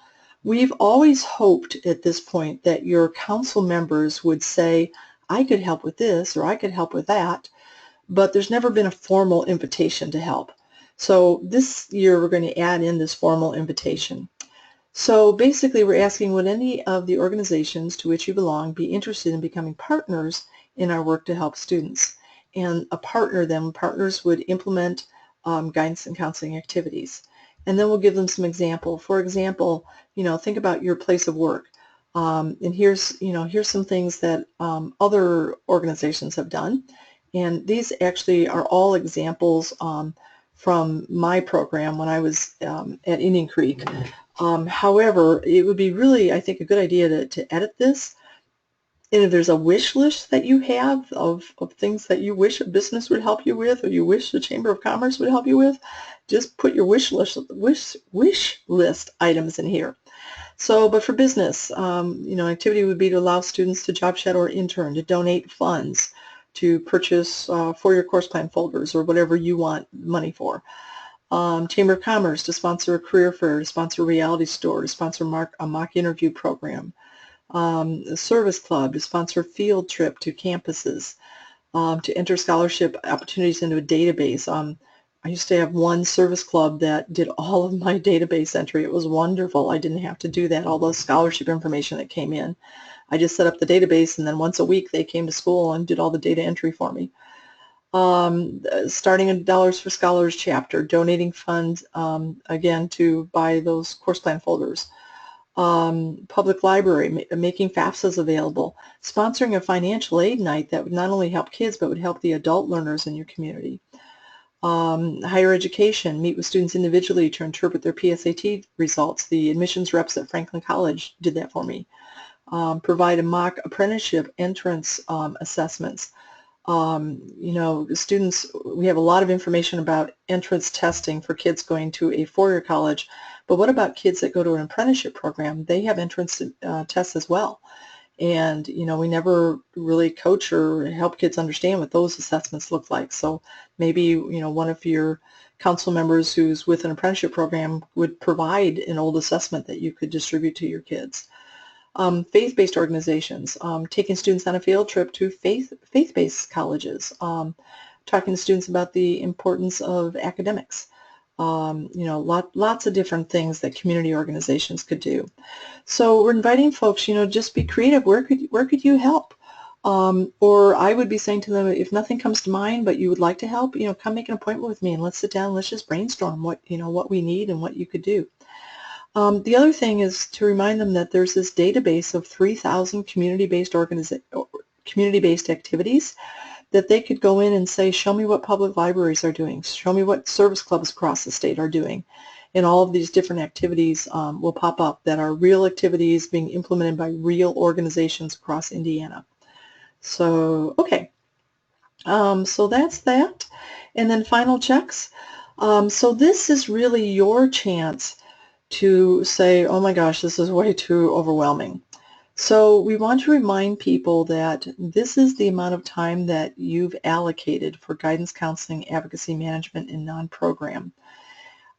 We've always hoped at this point that your council members would say, I could help with this or I could help with that, but there's never been a formal invitation to help. So this year we're going to add in this formal invitation. So basically we're asking, would any of the organizations to which you belong be interested in becoming partners in our work to help students? And partners would implement guidance and counseling activities. And then we'll give them some example. For example, you know, think about your place of work. And here's some things that other organizations have done. And these actually are all examples from my program when I was at Indian Creek. However, it would be really, I think, a good idea to edit this. And if there's a wish list that you have of things that you wish a business would help you with, or you wish the Chamber of Commerce would help you with, just put your wish list items in here. So, but for business, you know, activity would be to allow students to job shadow or intern, to donate funds, to purchase for your course plan folders or whatever you want money for. Chamber of Commerce to sponsor a career fair, to sponsor a reality store, to sponsor a mock interview program. A service club to sponsor a field trip to campuses, to enter scholarship opportunities into a database. I used to have one service club that did all of my database entry. It was wonderful. I didn't have to do that, all the scholarship information that came in. I just set up the database, and then once a week they came to school and did all the data entry for me. Starting a Dollars for Scholars chapter, donating funds, again, to buy those course plan folders. Public library, making FAFSAs available, sponsoring a financial aid night that would not only help kids but would help the adult learners in your community. Higher education, meet with students individually to interpret their PSAT results. The admissions reps at Franklin College did that for me. Provide a mock apprenticeship entrance assessments. You know, students, we have a lot of information about entrance testing for kids going to a four-year college, but what about kids that go to an apprenticeship program? They have entrance tests as well. And, you know, we never really coach or help kids understand what those assessments look like. So maybe, you know, one of your council members who's with an apprenticeship program would provide an old assessment that you could distribute to your kids. Faith-based organizations, taking students on a field trip to faith-based colleges, talking to students about the importance of academics. You know, lots of different things that community organizations could do. So we're inviting folks, you know, just be creative. Where could you help? Or I would be saying to them, if nothing comes to mind but you would like to help, you know, come make an appointment with me and let's sit down and let's just brainstorm what, you know, what we need and what you could do. The other thing is to remind them that there's this database of 3,000 community-based activities that they could go in and say, show me what public libraries are doing, show me what service clubs across the state are doing. And all of these different activities will pop up that are real activities being implemented by real organizations across Indiana. So, okay. So that's that. And then final checks. So this is really your chance to say, oh my gosh, this is way too overwhelming. So we want to remind people that this is the amount of time that you've allocated for guidance, counseling, advocacy, management, and non-program.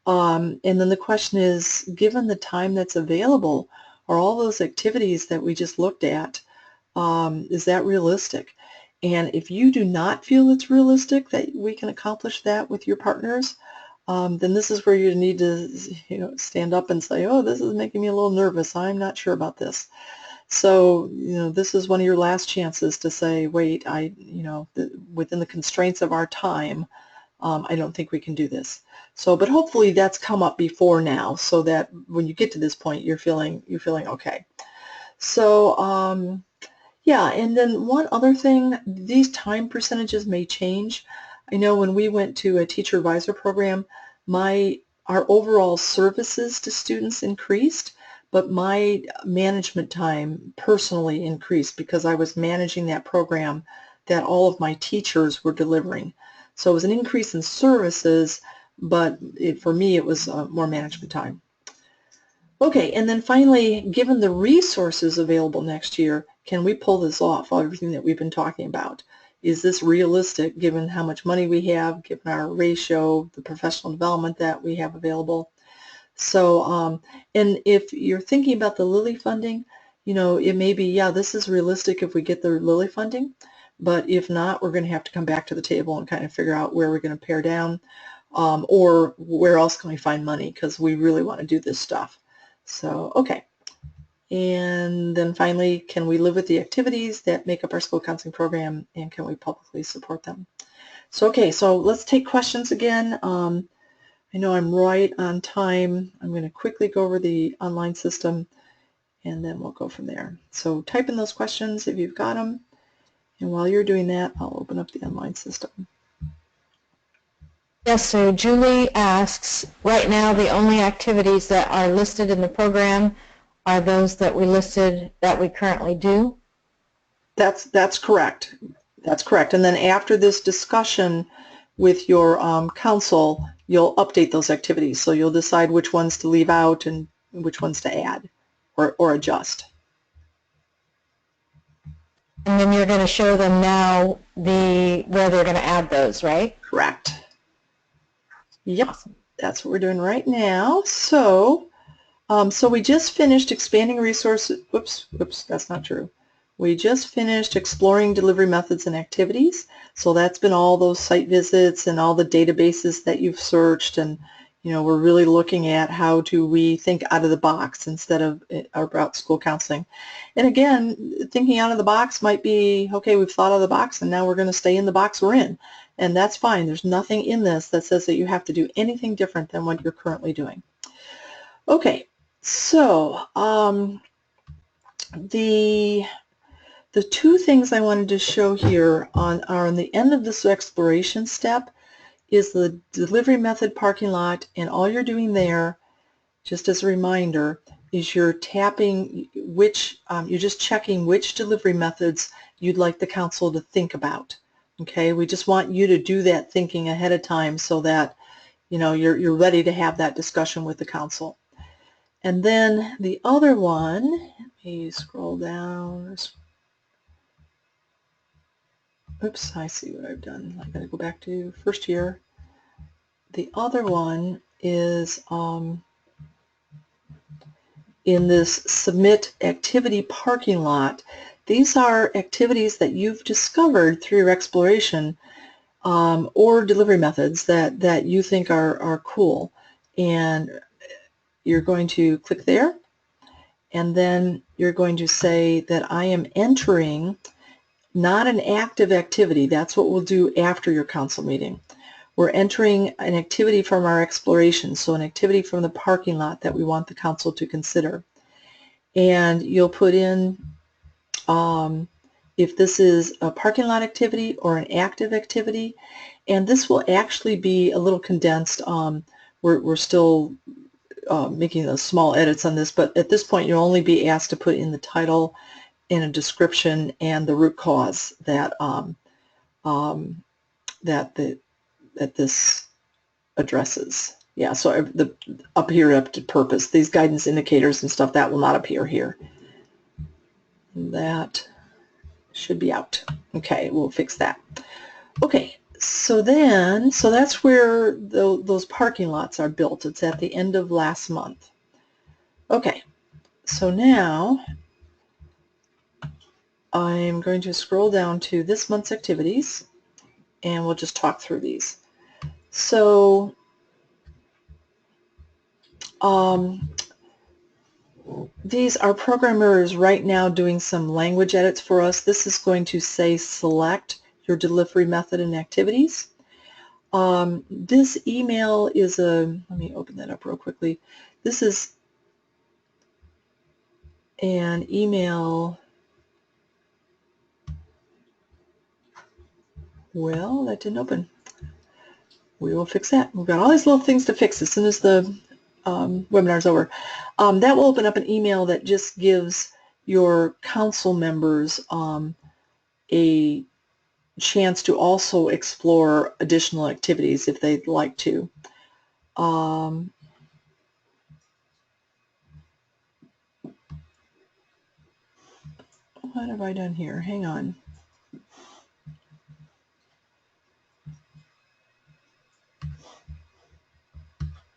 And then the question is, given the time that's available, are all those activities that we just looked at, is that realistic? And if you do not feel it's realistic that we can accomplish that with your partners, then this is where you need to, you know, stand up and say, oh, this is making me a little nervous. I'm not sure about this. So, you know, this is one of your last chances to say, wait, you know, within the constraints of our time, I don't think we can do this. So, but hopefully that's come up before now, so that when you get to this point, you're feeling okay. So, yeah, and then one other thing, these time percentages may change. I know when we went to a teacher advisor program, our overall services to students increased, but my management time personally increased because I was managing that program that all of my teachers were delivering. So it was an increase in services, but for me it was more management time. Okay, and then finally, given the resources available next year, can we pull this off, everything that we've been talking about? Is this realistic given how much money we have, given our ratio, the professional development that we have available? So, and if you're thinking about the Lilly funding, you know, it may be, yeah, this is realistic if we get the Lilly funding, but if not, we're going to have to come back to the table and kind of figure out where we're going to pare down, or where else can we find money, because we really want to do this stuff. So, okay. And then finally, can we live with the activities that make up our school counseling program, and can we publicly support them? So, okay, so let's take questions again. I know I'm right on time. I'm going to quickly go over the online system, and then we'll go from there. So type in those questions if you've got them, and while you're doing that, I'll open up the online system. Yes, so Julie asks, right now the only activities that are listed in the program are those that we listed that we currently do? That's correct. That's correct. And then after this discussion with your council, you'll update those activities. So you'll decide which ones to leave out and which ones to add or adjust. And then you're going to show them now where they're going to add those, right? Correct. Yep. Awesome. That's what we're doing right now. So So we just finished expanding resources. Whoops, that's not true. We just finished exploring delivery methods and activities. So that's been all those site visits and all the databases that you've searched, and we're really looking at how do we think out of the box instead of about school counseling. And again, thinking out of the box might be, okay, we've thought out of the box and now we're going to stay in the box we're in. And that's fine. There's nothing in this that says that you have to do anything different than what you're currently doing. Okay, so the two things I wanted to show here are on the end of this exploration step is the delivery method parking lot, and all you're doing there, just as a reminder, is you're tapping you're just checking which delivery methods you'd like the council to think about. Okay, we just want you to do that thinking ahead of time so that you're ready to have that discussion with the council. And then the other one, let me scroll down. Oops, I see what I've done. I've got to go back to first year. The other one is in this submit activity parking lot. These are activities that you've discovered through your exploration or delivery methods that you think are cool. And you're going to click there, and then you're going to say that I am entering not an active activity. That's what we'll do after your council meeting. We're entering an activity from our exploration, so an activity from the parking lot that we want the council to consider. And you'll put in if this is a parking lot activity or an active activity, and this will actually be a little condensed. We're still making those small edits on this, but at this point you'll only be asked to put in the title and a description and the root cause that that this addresses. Yeah, so up here up to purpose, these guidance indicators and stuff, that will not appear here. That should be out. Okay, we'll fix that. Okay, so that's where those parking lots are built. It's at the end of last month. Okay, so now I'm going to scroll down to this month's activities, and we'll just talk through these. So these are programmers right now doing some language edits for us. This is going to say select your delivery method and activities. This email is let me open that up real quickly. This is an email. Well, that didn't open. We will fix that. We've got all these little things to fix as soon as the webinar's over. That will open up an email that just gives your council members a chance to also explore additional activities if they'd like to. What have I done here? Hang on.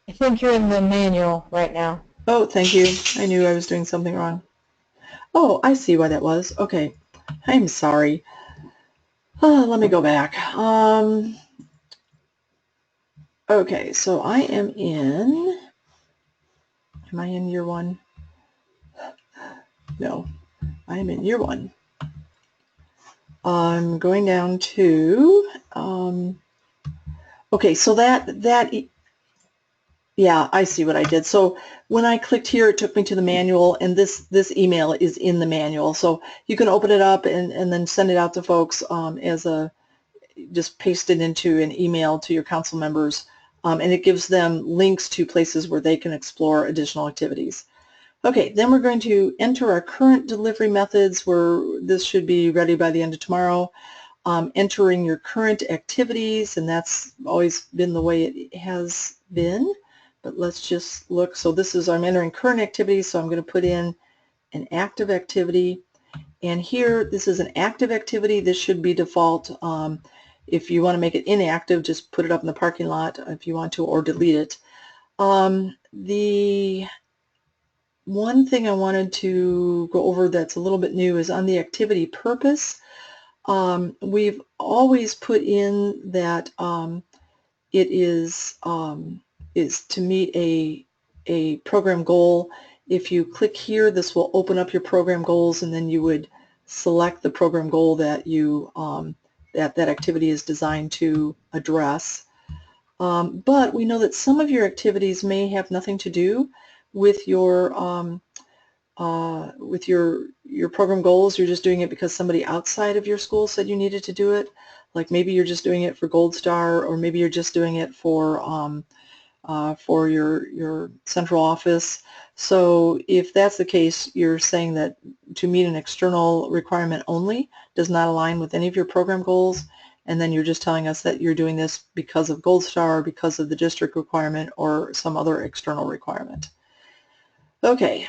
I think you're in the manual right now. Oh, thank you. I knew I was doing something wrong. Oh, I see why that was. Okay. I'm sorry. Let me go back. Okay, so I am in year one? No, I am in year one. I'm going down to, okay, so yeah, I see what I did. So when I clicked here, it took me to the manual, and this email is in the manual. So you can open it up and then send it out to folks just paste it into an email to your council members, and it gives them links to places where they can explore additional activities. Okay, then we're going to enter our current delivery methods, where this should be ready by the end of tomorrow. Entering your current activities, and that's always been the way it has been. But let's just look. So this is, I'm entering current activities, so I'm going to put in an active activity. And here, this is an active activity. This should be default. If you want to make it inactive, just put it up in the parking lot if you want to, or delete it. The one thing I wanted to go over that's a little bit new is on the activity purpose. We've always put in that it is to meet a program goal. If you click here, this will open up your program goals, and then you would select the program goal that you that activity is designed to address. But we know that some of your activities may have nothing to do with your program goals. You're just doing it because somebody outside of your school said you needed to do it. Like maybe you're just doing it for Gold Star, or maybe you're just doing it for your central office. So if that's the case, you're saying that to meet an external requirement only does not align with any of your program goals, and then you're just telling us that you're doing this because of Gold Star, because of the district requirement, or some other external requirement. Okay,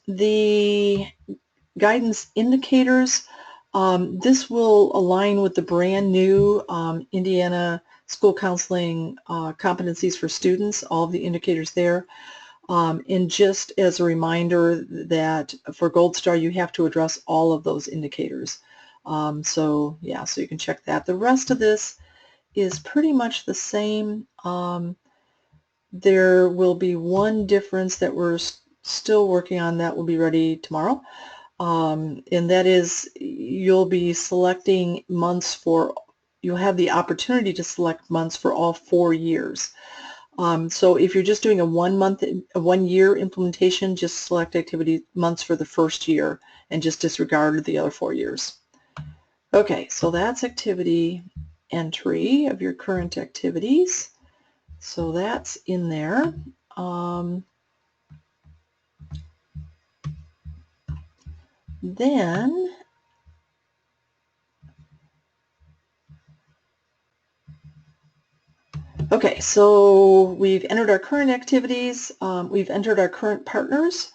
the guidance indicators, this will align with the brand new Indiana School Counseling Competencies for Students, all of the indicators there. And just as a reminder that for Gold Star you have to address all of those indicators. So yeah, so you can check that. The rest of this is pretty much the same. There will be one difference that we're still working on that will be ready tomorrow. And that is you'll be selecting months for, you'll have the opportunity to select months for all 4 years. So if you're just doing a 1 year implementation, just select activity months for the first year and just disregard the other 4 years. Okay, so that's activity entry of your current activities. So that's in there. Then okay, so we've entered our current activities, we've entered our current partners,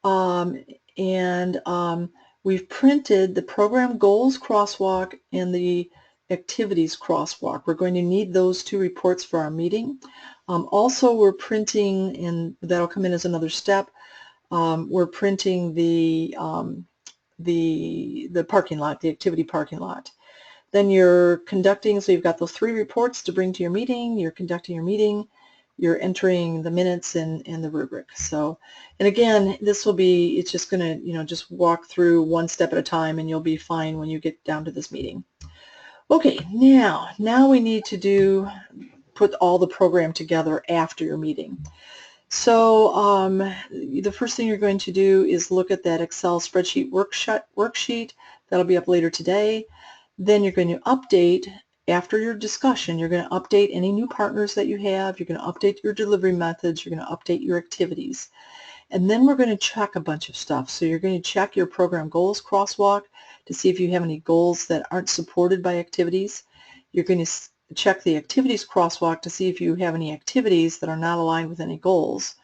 and we've printed the program goals crosswalk and the activities crosswalk. We're going to need those 2 reports for our meeting. Also, we're printing, and that'll come in as another step, we're printing the parking lot, the activity parking lot. Then you're conducting, so you've got those 3 reports to bring to your meeting, you're conducting your meeting, you're entering the minutes and the rubric. So, and again, this will be, it's just going to, just walk through one step at a time, and you'll be fine when you get down to this meeting. Okay, now we need to put all the program together after your meeting. So the first thing you're going to do is look at that Excel spreadsheet worksheet. That'll be up later today. Then you're going to update, after your discussion, you're going to update any new partners that you have, you're going to update your delivery methods, you're going to update your activities. And then we're going to check a bunch of stuff. So you're going to check your program goals crosswalk to see if you have any goals that aren't supported by activities. You're going to check the activities crosswalk to see if you have any activities that are not aligned with any goals.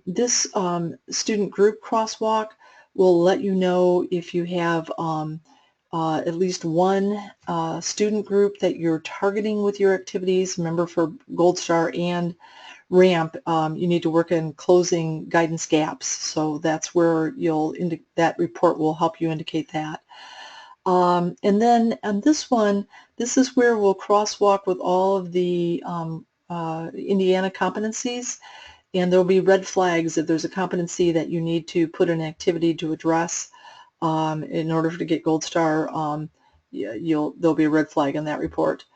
This student group crosswalk will let you know if you have at least one student group that you're targeting with your activities. Remember, for Gold Star and RAMP, you need to work in closing guidance gaps. So that's where that report will help you indicate that. And then on this one, this is where we'll crosswalk with all of the Indiana competencies, and there'll be red flags if there's a competency that you need to put an activity to address in order to get Gold Star. There'll be a red flag in that report.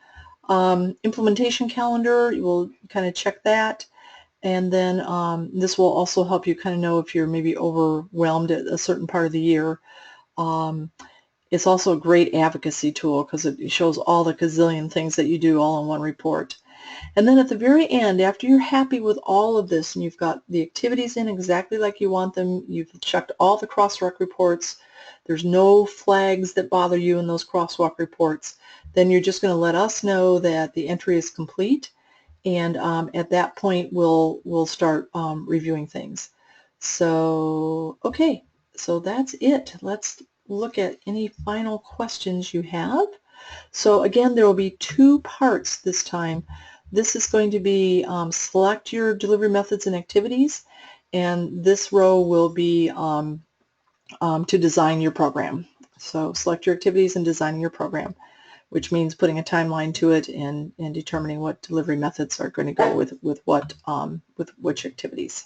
Implementation calendar, you will kind of check that, and then this will also help you kind of know if you're maybe overwhelmed at a certain part of the year. It's also a great advocacy tool because it shows all the gazillion things that you do all in one report. And then at the very end, after you're happy with all of this and you've got the activities in exactly like you want them, you've checked all the crosswalk reports, there's no flags that bother you in those crosswalk reports, then you're just going to let us know that the entry is complete, and at that point we'll start reviewing things. So okay, so that's it. Let's look at any final questions you have. So again, there will be 2 parts this time. This is going to be select your delivery methods and activities, and this row will be to design your program. So select your activities and designing your program, which means putting a timeline to it and determining what delivery methods are going to go with which activities.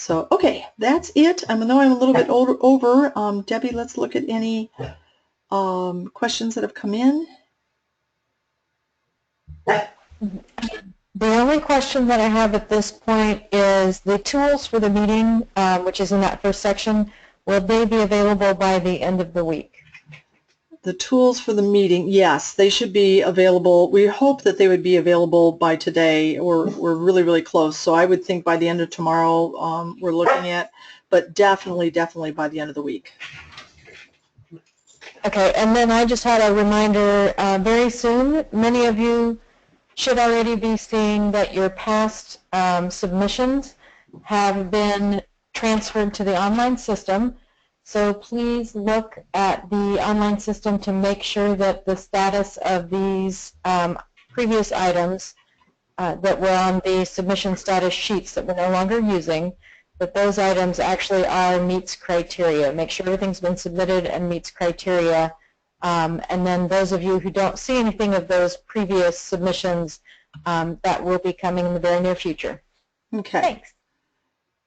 So, okay, that's it. I know I'm a little bit over. Debbie, let's look at any questions that have come in. The only question that I have at this point is the tools for the meeting, which is in that first section, will they be available by the end of the week? The tools for the meeting, yes, they should be available. We hope that they would be available by today, or we're really, really close. So I would think by the end of tomorrow we're looking at, but definitely by the end of the week. Okay, and then I just had a reminder very soon. Many of you should already be seeing that your past submissions have been transferred to the online system. So please look at the online system to make sure that the status of these previous items that were on the submission status sheets that we're no longer using, that those items actually meets criteria. Make sure everything's been submitted and meets criteria. And then those of you who don't see anything of those previous submissions, that will be coming in the very near future. Okay. Thanks.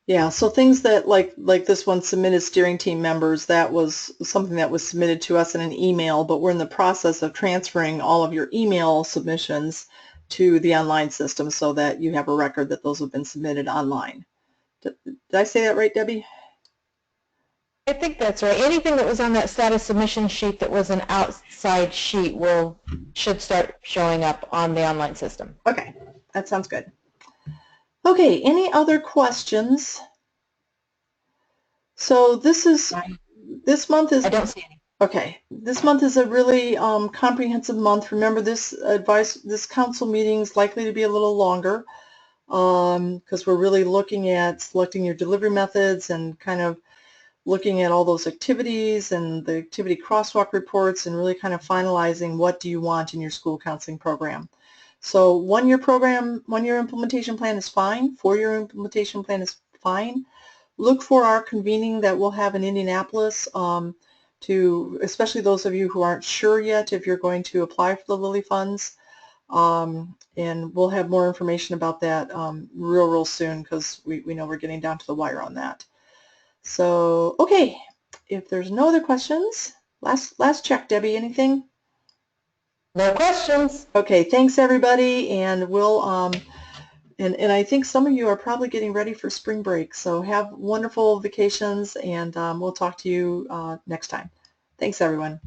Yeah, so things that like this one, submitted steering team members, that was something that was submitted to us in an email, but we're in the process of transferring all of your email submissions to the online system so that you have a record that those have been submitted online. Did I say that right, Debbie? I think that's right. Anything that was on that status submission sheet that was an outside sheet should start showing up on the online system. Okay, that sounds good. Okay, any other questions? So this month is... I don't see any. Okay, this month is a really comprehensive month. Remember, this council meeting is likely to be a little longer because we're really looking at selecting your delivery methods and kind of looking at all those activities and the activity crosswalk reports and really kind of finalizing what do you want in your school counseling program. So 1 year program, 1 year implementation plan is fine. 4 year implementation plan is fine. Look for our convening that we'll have in Indianapolis especially those of you who aren't sure yet if you're going to apply for the Lilly funds. And we'll have more information about that real soon because we know we're getting down to the wire on that. So, okay, if there's no other questions, last check, Debbie, anything? No questions. Okay, thanks everybody, and we'll and I think some of you are probably getting ready for spring break, so have wonderful vacations, and we'll talk to you next time. Thanks everyone.